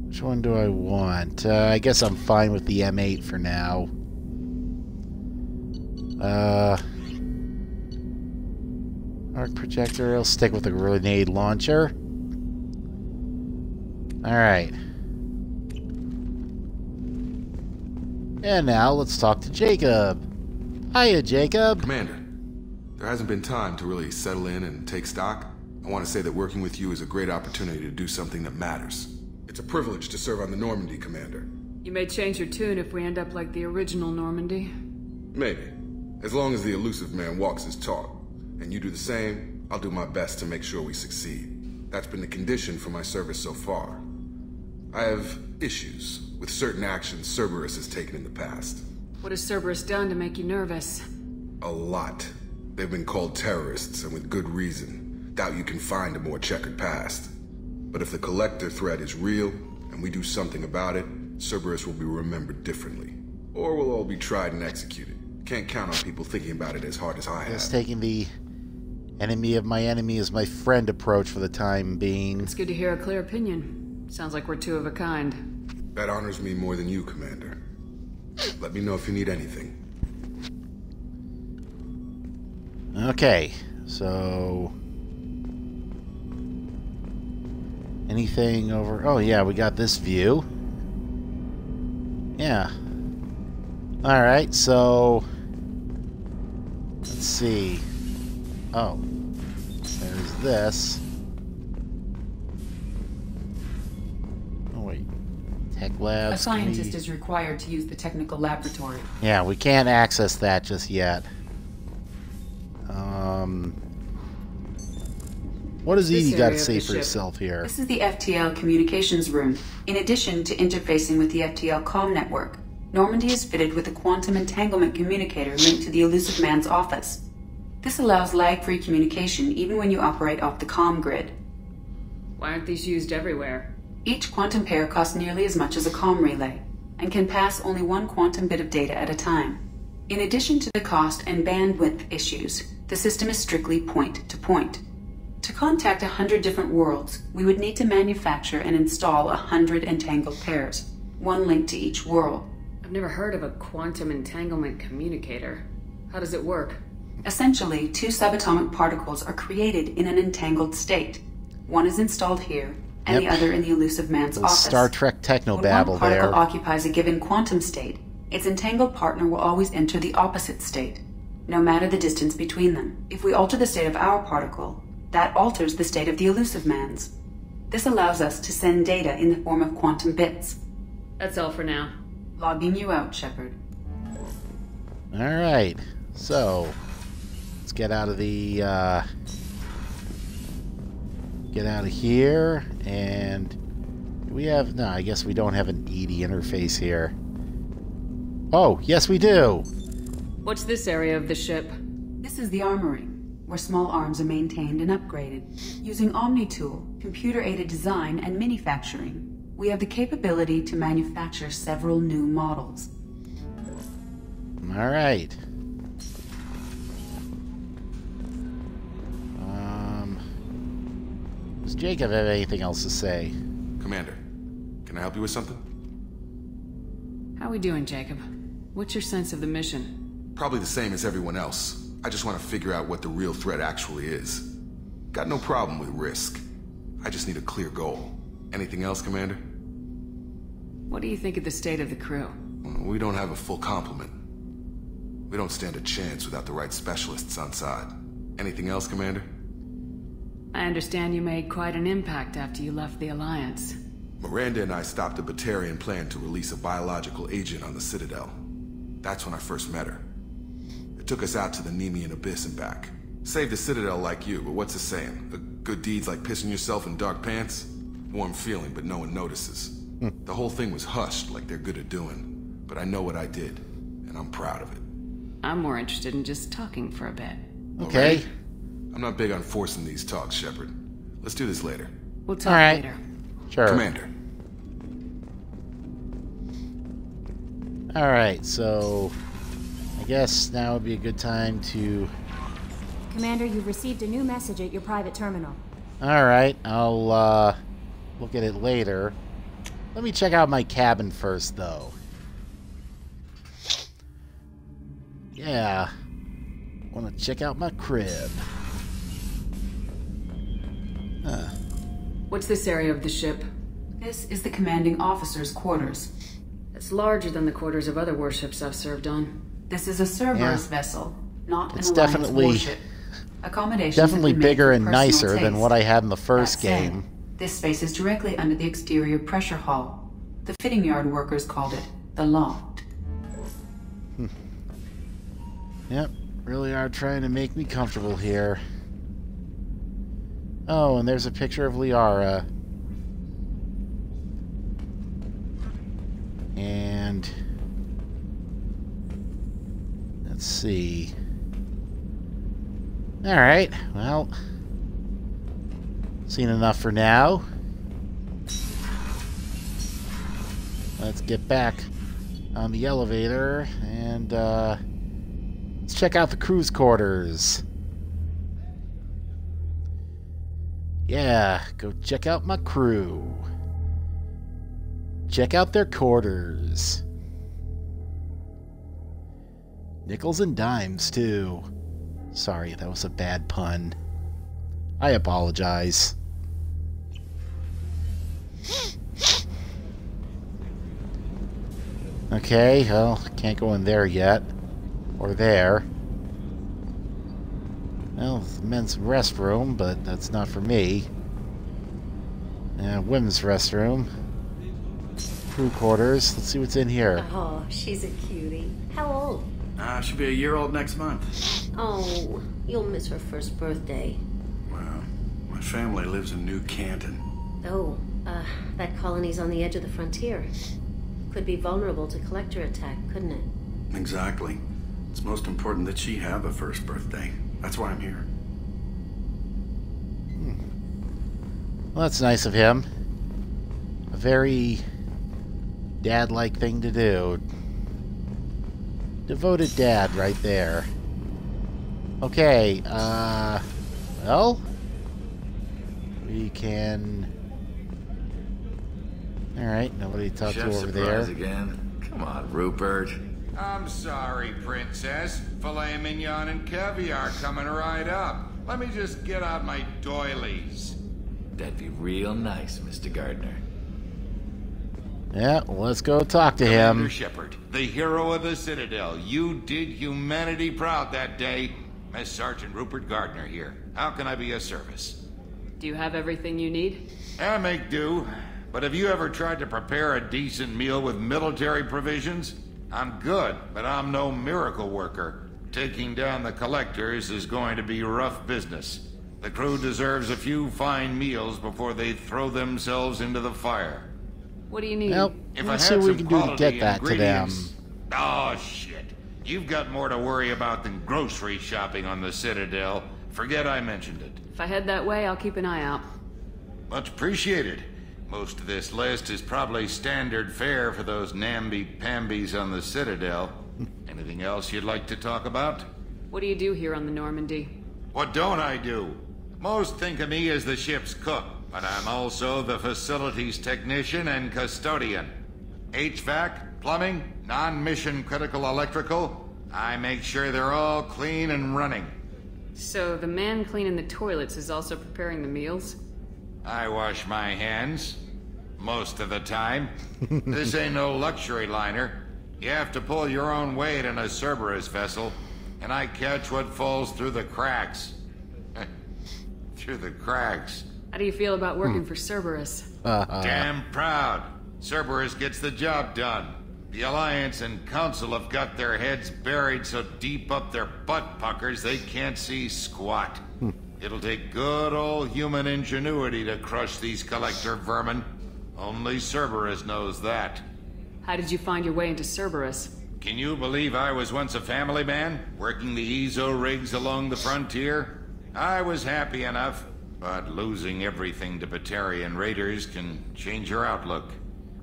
Which one do I want? I guess I'm fine with the M8 for now. Arc projector, I'll stick with the grenade launcher. Alright. And now let's talk to Jacob. Hiya, Jacob. Commander, there hasn't been time to really settle in and take stock. I want to say that working with you is a great opportunity to do something that matters. It's a privilege to serve on the Normandy, Commander. You may change your tune if we end up like the original Normandy. Maybe. As long as the elusive man walks his talk, and you do the same, I'll do my best to make sure we succeed. That's been the condition for my service so far. I have issues with certain actions Cerberus has taken in the past. What has Cerberus done to make you nervous? A lot. They've been called terrorists, and with good reason. Doubt you can find a more checkered past. But if the Collector threat is real, and we do something about it, Cerberus will be remembered differently. Or we'll all be tried and executed. Can't count on people thinking about it as hard as I have. Just taking the enemy of my enemy is my friend approach for the time being. It's good to hear a clear opinion. Sounds like we're two of a kind. That honors me more than you, Commander. Let me know if you need anything. Okay, so... anything over... oh yeah, we got this view. Yeah. Alright, so... let's see. Oh. There's this. Oh wait. Tech labs. A scientist is required to use the technical laboratory. Yeah, we can't access that just yet. What does Edie got to say for herself here? This is the FTL communications room. In addition to interfacing with the FTL comm network, Normandy is fitted with a quantum entanglement communicator linked to the elusive man's office. This allows lag-free communication even when you operate off the comm grid. Why aren't these used everywhere? Each quantum pair costs nearly as much as a comm relay, and can pass only one quantum bit of data at a time. In addition to the cost and bandwidth issues, the system is strictly point-to-point. To contact 100 different worlds, we would need to manufacture and install 100 entangled pairs, one linked to each world. I've never heard of a quantum entanglement communicator. How does it work? Essentially, two subatomic particles are created in an entangled state. One is installed here, and the other in the elusive man's office. Star Trek technobabble there. When one particle there. occupies a given quantum state, its entangled partner will always enter the opposite state, no matter the distance between them. If we alter the state of our particle, that alters the state of the elusive man's. This allows us to send data in the form of quantum bits. That's all for now. Logging you out, Shepard. Alright, so let's get out of the get out of here, and we have... No, I guess we don't have an EDI interface here. Oh, yes we do! What's this area of the ship? This is the armory, where small arms are maintained and upgraded. Using OmniTool, computer-aided design, and manufacturing, we have the capability to manufacture several new models. Alright. Does Jacob have anything else to say? Commander, can I help you with something? How we doing, Jacob? What's your sense of the mission? Probably the same as everyone else. I just want to figure out what the real threat actually is. Got no problem with risk. I just need a clear goal. Anything else, Commander? What do you think of the state of the crew? We don't have a full complement. We don't stand a chance without the right specialists on side. Anything else, Commander? I understand you made quite an impact after you left the Alliance. Miranda and I stopped a Batarian plan to release a biological agent on the Citadel. That's when I first met her. It took us out to the Nemean Abyss and back. Saved the Citadel like you, but what's the saying? A good deed's like pissing yourself in dark pants? Warm feeling, but no one notices. The whole thing was hushed like they're good at doing. But I know what I did, and I'm proud of it. I'm more interested in just talking for a bit. Okay. Alright? I'm not big on forcing these talks, Shepard. Let's do this later. We'll talk later. Sure. Commander. Alright, so... I guess now would be a good time to... Commander, you've received a new message at your private terminal. Alright, I'll, look at it later. Let me check out my cabin first, though. Yeah. Want to check out my crib. What's this area of the ship? This is the commanding officer's quarters. It's larger than the quarters of other warships I've served on. This is a Cerberus vessel, not It's an Alliance definitely... warship. Accommodations Definitely have been made bigger for and personal nicer than taste. what I had in the first That said, game. this space is directly under the exterior pressure hull. The fitting yard workers called it the loft. Yep, really are trying to make me comfortable here. Oh, and there's a picture of Liara. And... let's see. Alright, well... seen enough for now. Let's get back on the elevator and, let's check out the crew's quarters. Yeah, go check out my crew. Check out their quarters. Nickels and dimes, too. Sorry, that was a bad pun. I apologize. Okay, well, can't go in there yet. Or there. Well, it's the men's restroom, but that's not for me. And women's restroom. Crew quarters. Let's see what's in here. Oh, she's a cutie. How old? She'll be a year old next month. Oh, you'll miss her first birthday. Well, my family lives in New Canton. Oh, that colony's on the edge of the frontier. Could be vulnerable to collector attack, couldn't it? Exactly. It's most important that she have a first birthday. That's why I'm here. Well, that's nice of him. A very dad-like thing to do. Devoted dad right there. Okay, well, we can... Alright, nobody to talk to over there. Again? Come on, Rupert. I'm sorry, Princess. Filet mignon and caviar coming right up. Let me just get out my doilies. That'd be real nice, Mr. Gardner. Yeah, well, let's go talk to Commander him. Shepard, the hero of the Citadel. You did humanity proud that day. Miss Sergeant Rupert Gardner here. How can I be of service? Do you have everything you need? I make do. But have you ever tried to prepare a decent meal with military provisions? I'm good, but I'm no miracle worker. Taking down the collectors is going to be rough business. The crew deserves a few fine meals before they throw themselves into the fire. What do you need? Well, If I let's had see what we some can do to quality get that to them. ingredients- Oh, shit. You've got more to worry about than grocery shopping on the Citadel. Forget I mentioned it. If I head that way, I'll keep an eye out. Much appreciated. Most of this list is probably standard fare for those namby-pambies on the Citadel. Anything else you'd like to talk about? What do you do here on the Normandy? What don't I do? Most think of me as the ship's cook, but I'm also the facilities technician and custodian. HVAC, plumbing, non-mission critical electrical. I make sure they're all clean and running. So the man cleaning the toilets is also preparing the meals? I wash my hands. Most of the time. This ain't no luxury liner. You have to pull your own weight in a Cerberus vessel, and I catch what falls through the cracks. Through the cracks. How do you feel about working for Cerberus? Damn proud. Cerberus gets the job done. The Alliance and Council have got their heads buried so deep up their butt puckers they can't see squat. It'll take good old human ingenuity to crush these collector vermin. Only Cerberus knows that. How did you find your way into Cerberus? Can you believe I was once a family man, working the Ezo rigs along the frontier? I was happy enough, but losing everything to Batarian raiders can change your outlook.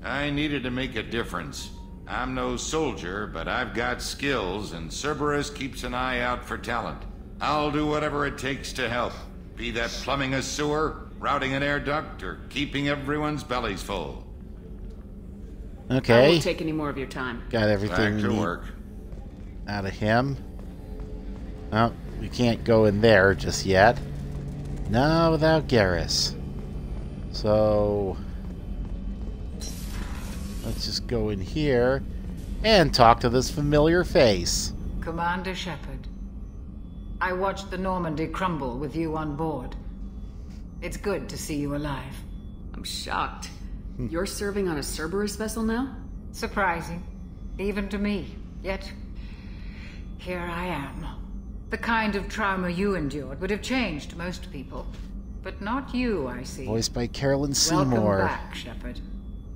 I needed to make a difference. I'm no soldier, but I've got skills, and Cerberus keeps an eye out for talent. I'll do whatever it takes to help, be that plumbing a sewer, routing an air duct, or keeping everyone's bellies full. Okay. I won't take any more of your time. Got everything Back to we need work. out of him. Oh, we can't go in there just yet. No, without Garrus. So let's just go in here and talk to this familiar face. Commander Shepard, I watched the Normandy crumble with you on board. It's good to see you alive. I'm shocked. You're serving on a Cerberus vessel now? Surprising, even to me. Yet, here I am. The kind of trauma you endured would have changed most people. But not you, I see. Voiced by Carolyn Seymour. Welcome back, Shepard.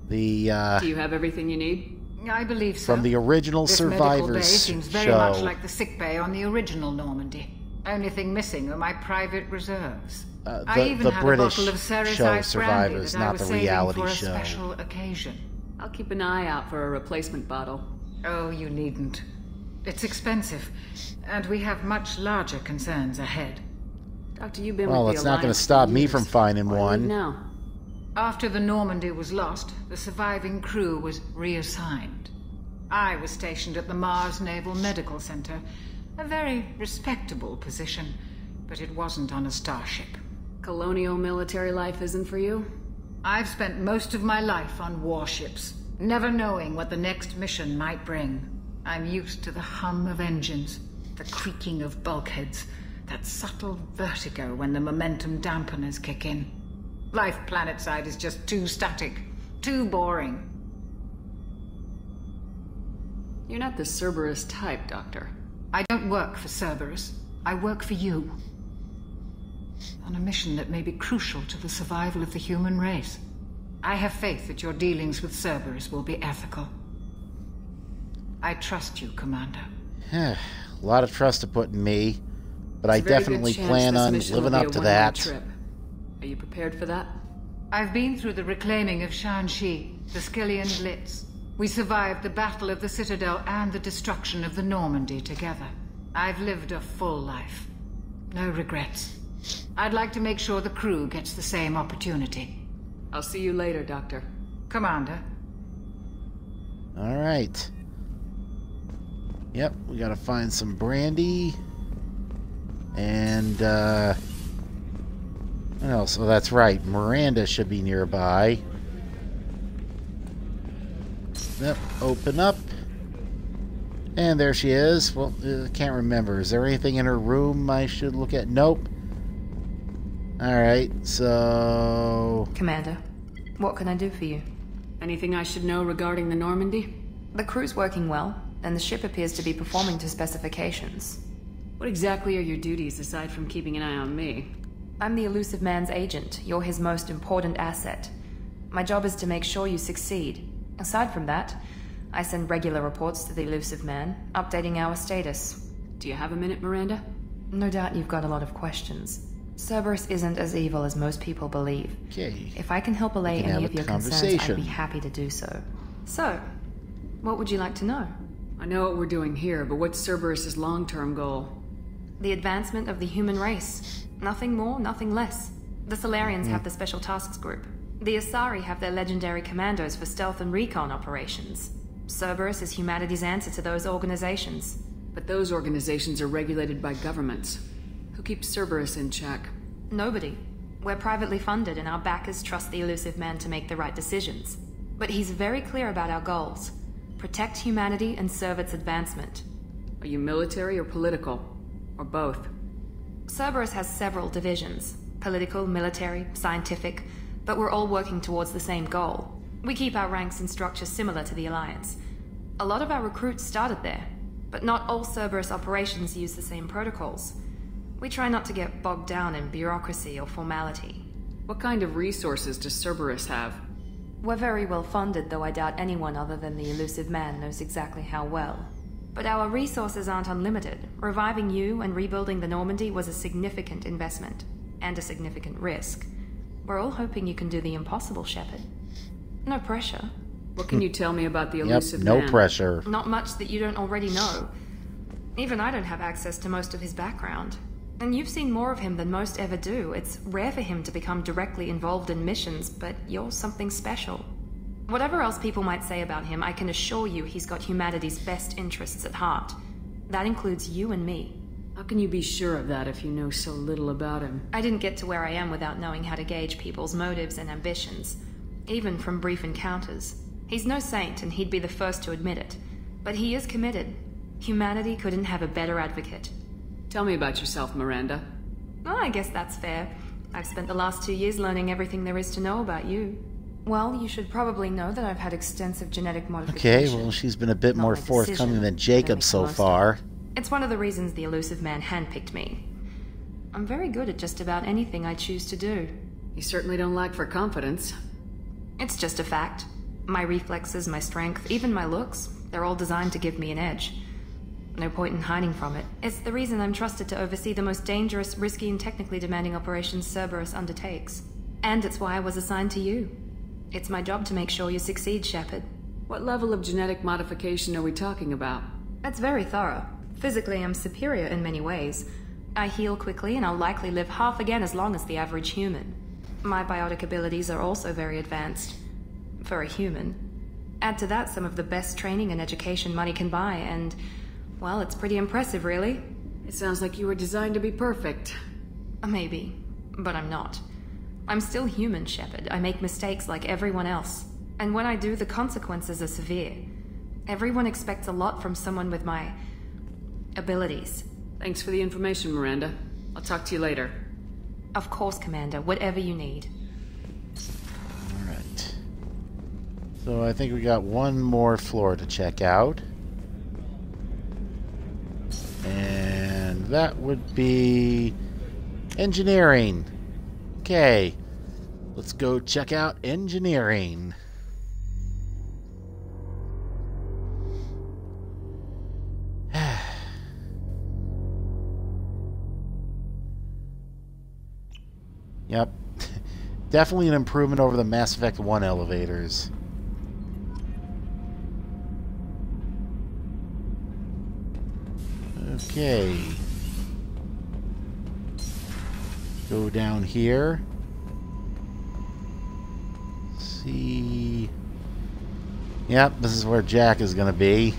The, Do you have everything you need? I believe so. From the original this medical bay Survivors seems very show. much like the sick bay on the original Normandy. Only thing missing are my private reserves. I even the had British a bottle of Ceres show Ice brandy Survivors, that I not was the saving reality for a show. special occasion. I'll keep an eye out for a replacement bottle. Oh, you needn't. It's expensive, and we have much larger concerns ahead. Doctor, you've been Well, with the it's not going to Alliance stop for me years. from finding Why one. leave now? After the Normandy was lost, the surviving crew was reassigned. I was stationed at the Mars Naval Medical Center, a very respectable position, but it wasn't on a starship. Colonial military life isn't for you? I've spent most of my life on warships, never knowing what the next mission might bring. I'm used to the hum of engines, the creaking of bulkheads, that subtle vertigo when the momentum dampeners kick in. Life planetside is just too static, too boring. You're not the Cerberus type, Doctor. I don't work for Cerberus. I work for you. On a mission that may be crucial to the survival of the human race. I have faith that your dealings with Cerberus will be ethical. I trust you, Commander. A lot of trust to put in me, but I There's a very definitely good chance plan this on mission living will be up a to one-way that. trip. Are you prepared for that? I've been through the reclaiming of Shanxi, the Skillian Blitz. We survived the Battle of the Citadel and the destruction of the Normandy together. I've lived a full life. No regrets. I'd like to make sure the crew gets the same opportunity. I'll see you later, Doctor. Commander. All right. Yep, we gotta find some brandy. And, what else? Oh, that's right. Miranda should be nearby. Yep, open up. And there she is. Well, I can't remember. Is there anything in her room I should look at? Nope. Alright, so... Commander, what can I do for you? Anything I should know regarding the Normandy? The crew's working well, and the ship appears to be performing to specifications. What exactly are your duties aside from keeping an eye on me? I'm the Elusive Man's agent. You're his most important asset. My job is to make sure you succeed. Aside from that, I send regular reports to the Elusive Man, updating our status. Do you have a minute, Miranda? No doubt you've got a lot of questions. Cerberus isn't as evil as most people believe. Okay. If I can help allay any of your concerns, I'd be happy to do so. So, what would you like to know? I know what we're doing here, but what's Cerberus's long-term goal? The advancement of the human race. Nothing more, nothing less. The Solarians have the Special Tasks Group. The Asari have their legendary commandos for stealth and recon operations. Cerberus is humanity's answer to those organizations. But those organizations are regulated by governments. Who keeps Cerberus in check? Nobody. We're privately funded and our backers trust the Elusive Man to make the right decisions. But he's very clear about our goals. Protect humanity and serve its advancement. Are you military or political? Or both? Cerberus has several divisions. Political, military, scientific, but we're all working towards the same goal. We keep our ranks and structure similar to the Alliance. A lot of our recruits started there, but not all Cerberus operations use the same protocols. We try not to get bogged down in bureaucracy or formality. What kind of resources does Cerberus have? We're very well funded, though I doubt anyone other than the Elusive Man knows exactly how well. But our resources aren't unlimited. Reviving you and rebuilding the Normandy was a significant investment, and a significant risk. We're all hoping you can do the impossible, Shepard. No pressure. What can you tell me about the Elusive Man? No pressure. Not much that you don't already know. Even I don't have access to most of his background. And you've seen more of him than most ever do. It's rare for him to become directly involved in missions, but you're something special. Whatever else people might say about him, I can assure you he's got humanity's best interests at heart. That includes you and me. How can you be sure of that if you know so little about him? I didn't get to where I am without knowing how to gauge people's motives and ambitions, even from brief encounters. He's no saint, and he'd be the first to admit it. But he is committed. Humanity couldn't have a better advocate. Tell me about yourself, Miranda. Oh, I guess that's fair. I've spent the last 2 years learning everything there is to know about you. Well, you should probably know that I've had extensive genetic modification. Okay, well, she's been a bit more forthcoming than Jacob so far. It's one of the reasons the Elusive Man handpicked me. I'm very good at just about anything I choose to do. You certainly don't lack for confidence. It's just a fact. My reflexes, my strength, even my looks, they're all designed to give me an edge. No point in hiding from it. It's the reason I'm trusted to oversee the most dangerous, risky, and technically demanding operations Cerberus undertakes. And it's why I was assigned to you. It's my job to make sure you succeed, Shepard. What level of genetic modification are we talking about? That's very thorough. Physically, I'm superior in many ways. I heal quickly, and I'll likely live half again as long as the average human. My biotic abilities are also very advanced. For a human. Add to that some of the best training and education money can buy, and, well, it's pretty impressive, really. It sounds like you were designed to be perfect. Maybe, but I'm not. I'm still human, Shepard. I make mistakes like everyone else. And when I do, the consequences are severe. Everyone expects a lot from someone with my abilities. Thanks for the information, Miranda. I'll talk to you later. Of course, Commander. Whatever you need. Alright. So I think we got one more floor to check out. And that would be engineering. Okay, let's go check out engineering. Yep, definitely an improvement over the Mass Effect 1 elevators. Okay. Go down here. See. Yep, this is where Jack is going to be.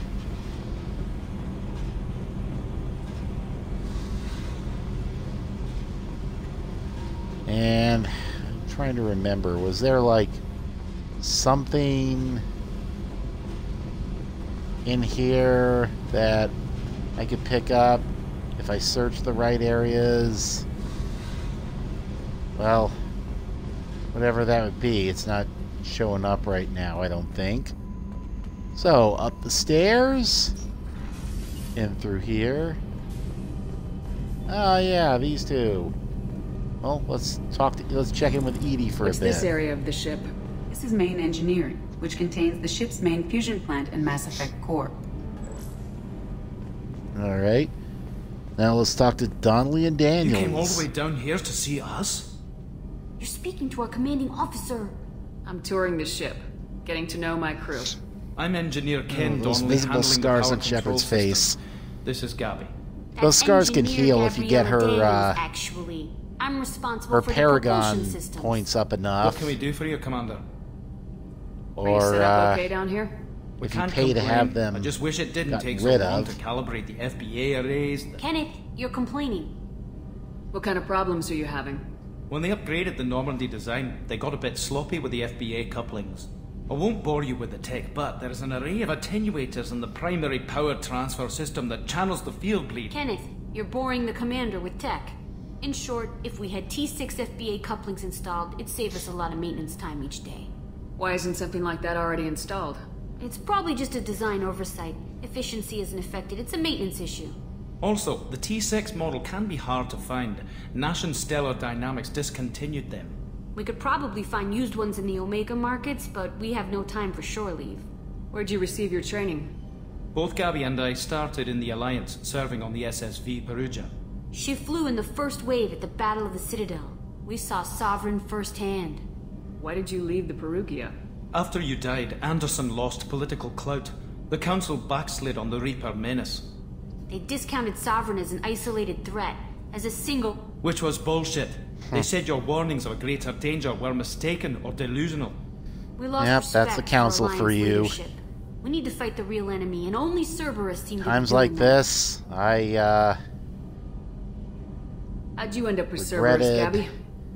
And I'm trying to remember, was there like something in here that I could pick up if I search the right areas? Well, whatever that would be, it's not showing up right now, I don't think. So, up the stairs, in through here. Oh yeah, these two. Well, let's check in with Edie for a bit. What's this area of the ship? This is main engineering, which contains the ship's main fusion plant and Mass Effect core. Alright. Now let's talk to Donnelly and Daniels. You came all the way down here to see us? You're speaking to our commanding officer. I'm touring the ship, getting to know my crew. I'm Engineer Ken those Donnelly, visible handling scars the on power control Shepard's system. face. This is Gabby. Those scars can Engineer heal if you get Gabriella her, Daniels, actually. I'm responsible her for the propulsion Paragon systems. points up What enough. can we do for you, Commander? Are you Or, set up okay down here? We if you can't pay to complain. have them I just wish it didn't gotten take so rid long of. to calibrate the FBA arrays. Kenneth, you're complaining. What kind of problems are you having? When they upgraded the Normandy design, they got a bit sloppy with the FBA couplings. I won't bore you with the tech, but there is an array of attenuators in the primary power transfer system that channels the field bleed. Kenneth, you're boring the commander with tech. In short, if we had T6 FBA couplings installed, it'd save us a lot of maintenance time each day. Why isn't something like that already installed? It's probably just a design oversight. Efficiency isn't affected, it's a maintenance issue. Also, the T6 model can be hard to find. Nash and Stellar Dynamics discontinued them. We could probably find used ones in the Omega markets, but we have no time for shore leave. Where'd you receive your training? Both Gabby and I started in the Alliance, serving on the SSV Perugia. She flew in the first wave at the Battle of the Citadel. We saw Sovereign firsthand. Why did you leave the Perugia? After you died, Anderson lost political clout. The Council backslid on the Reaper menace. They discounted Sovereign as an isolated threat, as a single... Which was bullshit. They said your warnings of a greater danger were mistaken or delusional. We lost Yep, respect that's the Council for Alliance you. leadership. We need to fight the real enemy, and only Cerberus seemed to be Times doing like that. this, How'd you end up with Cerberus, regretted Gabby?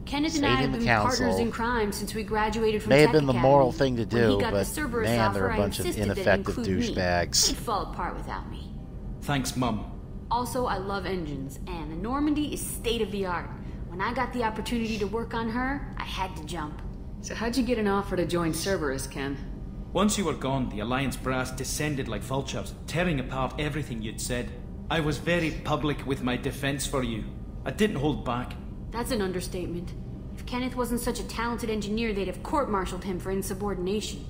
Kenneth and I saving have the been Council. partners in crime since we graduated from May have Tech been the Academy. moral thing to When he do, got the but Cerberus man, offer, they're a I bunch of insisted that it ineffective include me. douchebags. He'd fall apart without me. Thanks, Mum. Also, I love engines, and the Normandy is state-of-the-art. When I got the opportunity to work on her, I had to jump. So how'd you get an offer to join Cerberus, Ken? Once you were gone, the Alliance brass descended like vultures, tearing apart everything you'd said. I was very public with my defense for you. I didn't hold back. That's an understatement. If Kenneth wasn't such a talented engineer, they'd have court-martialed him for insubordination.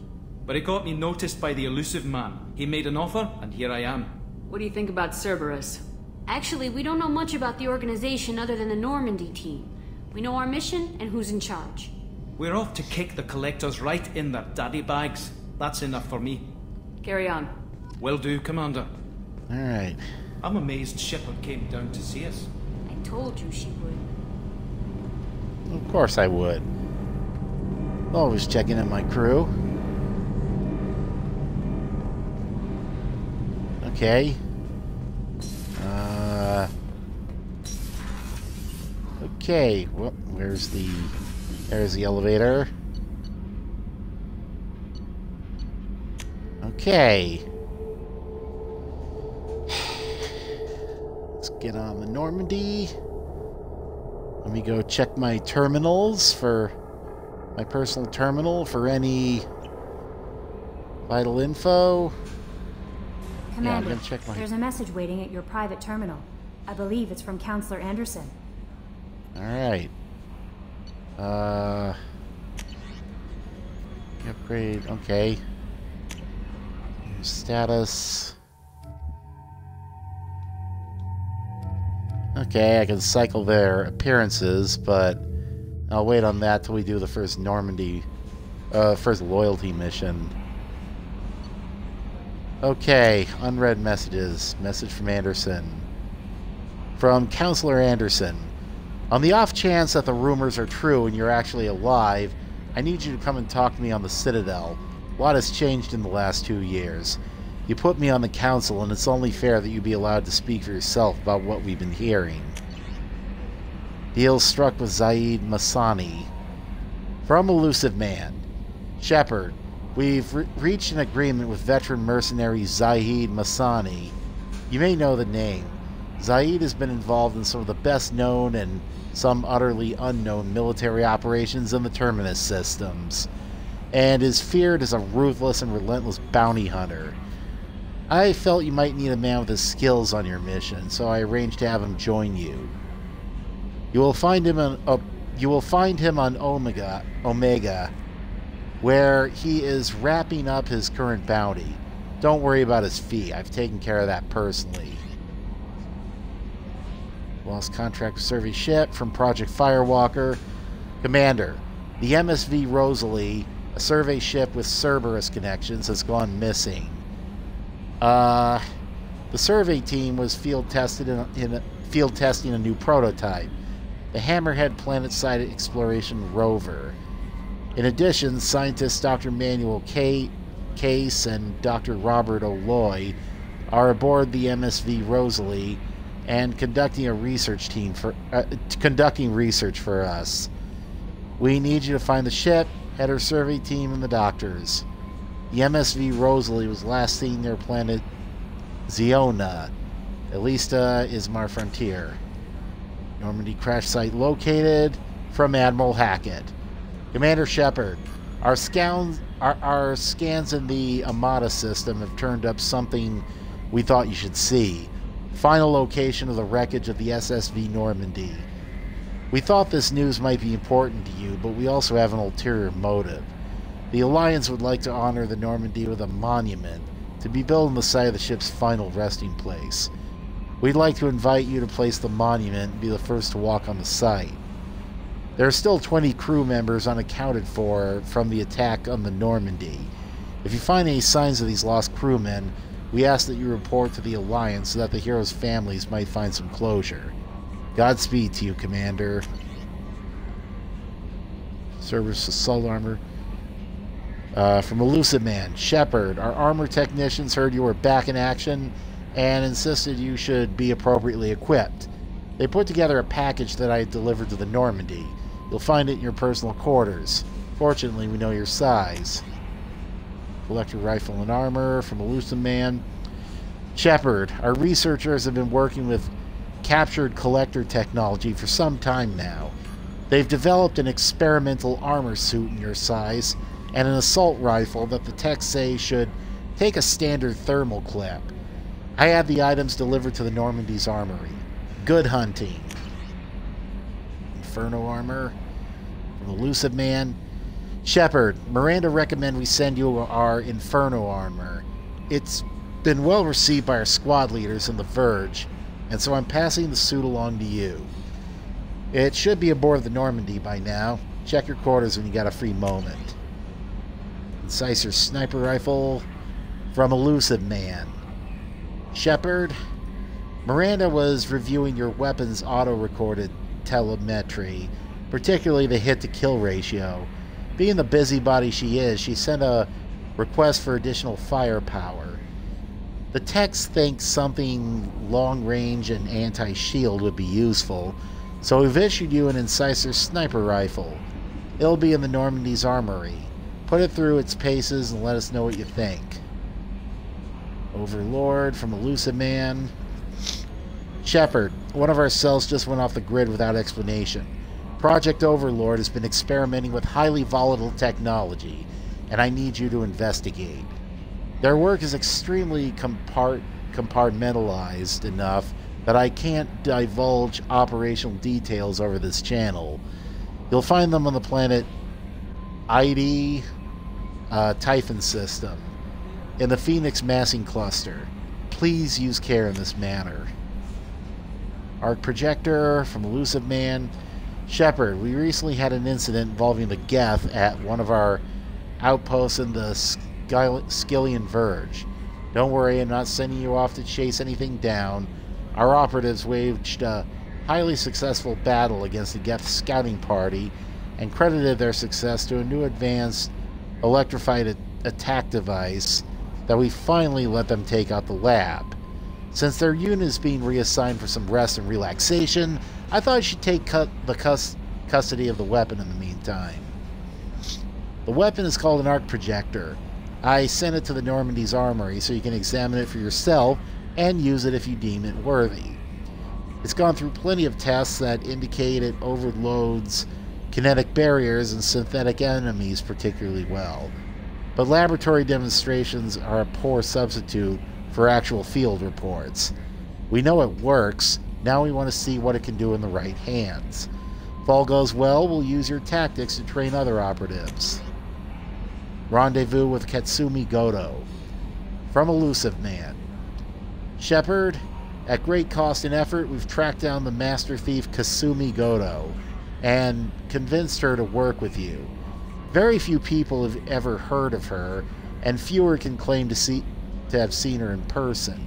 But it got me noticed by the elusive man. He made an offer, and here I am. What do you think about Cerberus? Actually, we don't know much about the organization other than the Normandy team. We know our mission and who's in charge. We're off to kick the Collectors right in their daddy bags. That's enough for me. Carry on. Will do, Commander. Alright. I'm amazed Shepard came down to see us. I told you she would. Of course I would. Always checking in my crew. Okay. Okay. Well, there's the elevator. Okay. Let's get on the Normandy. Let me go check my terminals for my personal terminal for any vital info. Commander, I'm gonna check my... there's a message waiting at your private terminal. I believe it's from Counselor Anderson. Alright. Upgrade, okay. Status. Okay, I can cycle their appearances, but I'll wait on that till we do the first Normandy, first loyalty mission. Okay, unread messages. Message from Anderson. From Counselor Anderson. On the off chance that the rumors are true and you're actually alive, I need you to come and talk to me on the Citadel. A lot has changed in the last 2 years. You put me on the Council, and it's only fair that you be allowed to speak for yourself about what we've been hearing. Deal struck with Zaid Masani. From Elusive Man. Shepard, we've reached an agreement with veteran mercenary Zaid Masani. You may know the name. Zaid has been involved in some of the best known and some utterly unknown military operations in the Terminus systems, and is feared as a ruthless and relentless bounty hunter. I felt you might need a man with his skills on your mission, so I arranged to have him join you. You will find him on Omega. where he is wrapping up his current bounty. Don't worry about his fee. I've taken care of that personally. Lost contract with survey ship from Project Firewalker. Commander, the MSV Rosalie, a survey ship with Cerberus connections, has gone missing. The survey team was field testing a new prototype, the Hammerhead Planet-Side Exploration Rover. In addition, scientists Dr. Manuel Case and Dr. Robert O'Loy are aboard the MSV Rosalie and conducting research for us. We need you to find the ship, head her survey team, and the doctors. The MSV Rosalie was last seen near planet Ziona. Elista Ismar Frontier. Normandy crash site located from Admiral Hackett. Commander Shepard, our scans in the Amada system have turned up something we thought you should see. Final location of the wreckage of the SSV Normandy. We thought this news might be important to you, but we also have an ulterior motive. The Alliance would like to honor the Normandy with a monument to be built on the site of the ship's final resting place. We'd like to invite you to place the monument and be the first to walk on the site. There are still 20 crew members unaccounted for from the attack on the Normandy. If you find any signs of these lost crewmen, we ask that you report to the Alliance so that the heroes' families might find some closure. Godspeed to you, Commander. Cerberus assault armor. From Elusive Man. Shepard, our armor technicians heard you were back in action and insisted you should be appropriately equipped. They put together a package that I delivered to the Normandy. You'll find it in your personal quarters. Fortunately, we know your size. Collector rifle and armor from Elusive Man. Shepard, our researchers have been working with captured collector technology for some time now. They've developed an experimental armor suit in your size and an assault rifle that the techs say should take a standard thermal clip. I had the items delivered to the Normandy's armory. Good hunting. Inferno armor from Elusive Man. Shepard, Miranda recommend we send you our Inferno armor. It's been well received by our squad leaders in the Verge, and so I'm passing the suit along to you. It should be aboard the Normandy by now. Check your quarters when you got a free moment. Incisor sniper rifle from Elusive Man. Shepard, Miranda was reviewing your weapon's auto-recorded telemetry, particularly the hit-to-kill ratio. Being the busybody she is, she sent a request for additional firepower. The techs think something long-range and anti-shield would be useful, so we've issued you an Incisor sniper rifle. It'll be in the Normandy's armory. Put it through its paces and let us know what you think. Overlord from Elusive Man. Shepard, one of our cells just went off the grid without explanation. Project Overlord has been experimenting with highly volatile technology, and I need you to investigate. Their work is extremely compartmentalized enough that I can't divulge operational details over this channel. You'll find them on the planet ID Typhon system in the Phoenix Massing Cluster. Please use care in this matter. Arc Projector from Elusive Man. Shepard, we recently had an incident involving the Geth at one of our outposts in the Skyllian Verge. Don't worry, I'm not sending you off to chase anything down. Our operatives waged a highly successful battle against the Geth scouting party and credited their success to a new advanced electrified attack device that we finally let them take out the lab. Since their unit is being reassigned for some rest and relaxation, I thought I should take the custody of the weapon in the meantime. The weapon is called an Arc Projector. I sent it to the Normandy's armory so you can examine it for yourself and use it if you deem it worthy. It's gone through plenty of tests that indicate it overloads kinetic barriers and synthetic enemies particularly well. But laboratory demonstrations are a poor substitute for actual field reports. We know it works, now we want to see what it can do in the right hands. If all goes well, we'll use your tactics to train other operatives. Rendezvous with Katsumi Goto. From Elusive Man. Shepard, at great cost and effort, we've tracked down the master thief Kasumi Goto and convinced her to work with you. Very few people have ever heard of her, and fewer can claim to have seen her in person.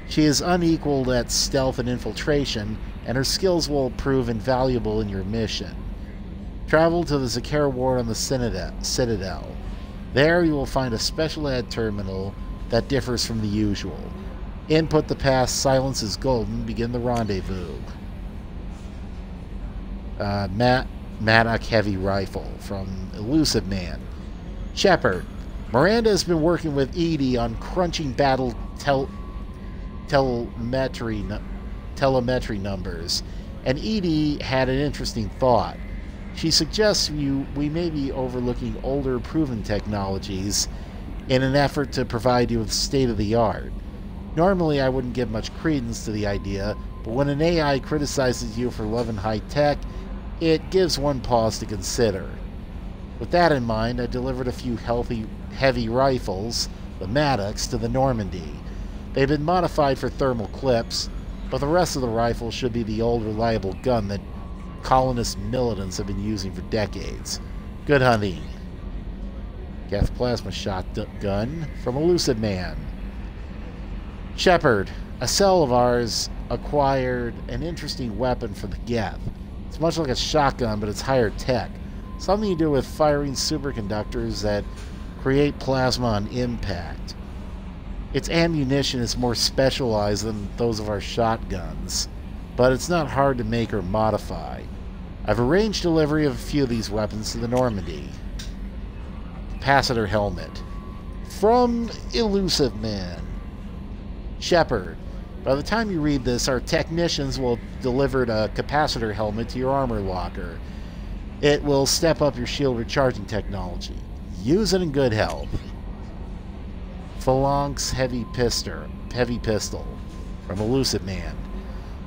She is unequaled at stealth and infiltration, and her skills will prove invaluable in your mission. Travel to the Zakera Ward on the Citadel. There you will find a special ad terminal that differs from the usual. Input the pass "Silence is Golden," begin the rendezvous. Maddock Heavy Rifle from Elusive Man. Shepard, Miranda has been working with EDI on crunching battle telemetry numbers, and EDI had an interesting thought. She suggests we may be overlooking older proven technologies in an effort to provide you with state-of-the-art. Normally I wouldn't give much credence to the idea, but when an AI criticizes you for loving high tech, it gives one pause to consider. With that in mind, I delivered a few heavy rifles, the Maddocks, to the Normandy. They've been modified for thermal clips, but the rest of the rifles should be the old reliable gun that colonist militants have been using for decades. Good hunting. Geth plasma shotgun from Elusive Man. Shepard, a cell of ours acquired an interesting weapon for the Geth. It's much like a shotgun, but it's higher tech. Something to do with firing superconductors that create plasma on impact. Its ammunition is more specialized than those of our shotguns, but it's not hard to make or modify. I've arranged delivery of a few of these weapons to the Normandy. Capacitor helmet. From Elusive Man. Shepard, by the time you read this, our technicians will have delivered a capacitor helmet to your armor locker. It will step up your shield recharging technology. Use it in good health. Phalanx Heavy Pistol from Elusive Man.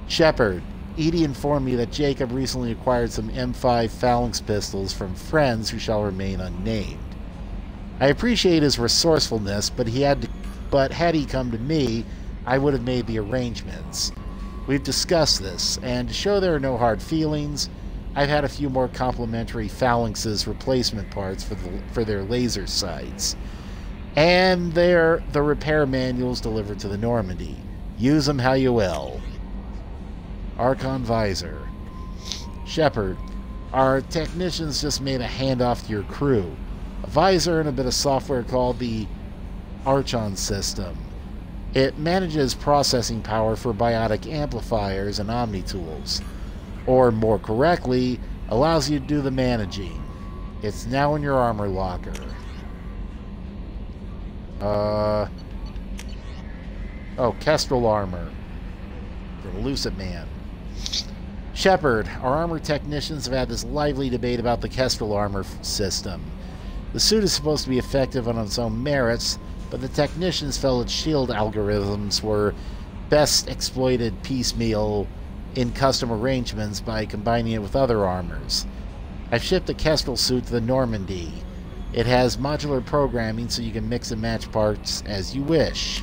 Shepard, EDI informed me that Jacob recently acquired some M5 Phalanx pistols from friends who shall remain unnamed. I appreciate his resourcefulness, but had he come to me, I would have made the arrangements. We've discussed this, and to show there are no hard feelings, I've had a few more complimentary Phalanx's replacement parts for their laser sights. And the repair manuals delivered to the Normandy. Use them how you will. Archon Visor. Shepard, our technicians just made a handoff to your crew. A visor and a bit of software called the Archon system. It manages processing power for biotic amplifiers and omni-tools. Or more correctly, allows you to do the managing. It's now in your armor locker. Kestrel armor. From Elusive Man. Shepard, our armor technicians have had this lively debate about the Kestrel armor system. The suit is supposed to be effective on its own merits, but the technicians felt its shield algorithms were best exploited piecemeal in custom arrangements by combining it with other armors. I've shipped a Kestrel suit to the Normandy. It has modular programming so you can mix and match parts as you wish.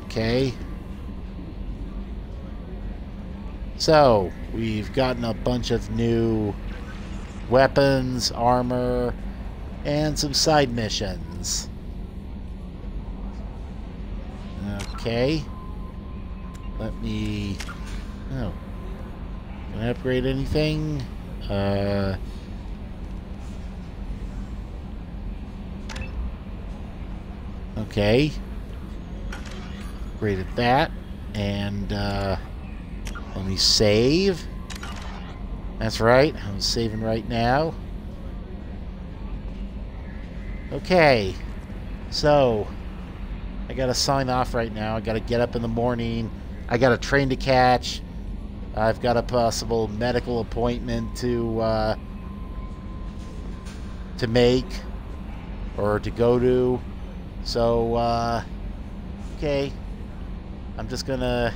Okay. So, we've gotten a bunch of new weapons, armor, and some side missions. Okay. Let me... Oh. Can I upgrade anything? Okay. Upgraded that. And, let me save. That's right. I'm saving right now. Okay. So, I gotta sign off right now. I gotta get up in the morning. I got a train to catch. I've got a possible medical appointment to make or to go to. So, okay. I'm just gonna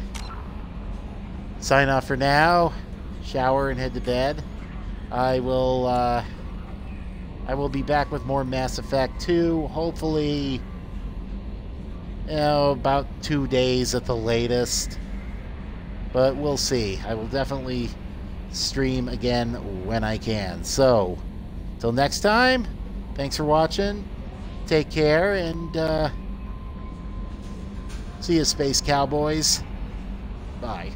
sign off for now. Shower and head to bed. I will I will be back with more Mass Effect 2, hopefully, about 2 days at the latest. But we'll see. I will definitely stream again when I can. So, till next time, thanks for watching. Take care, and see you, Space Cowboys. Bye.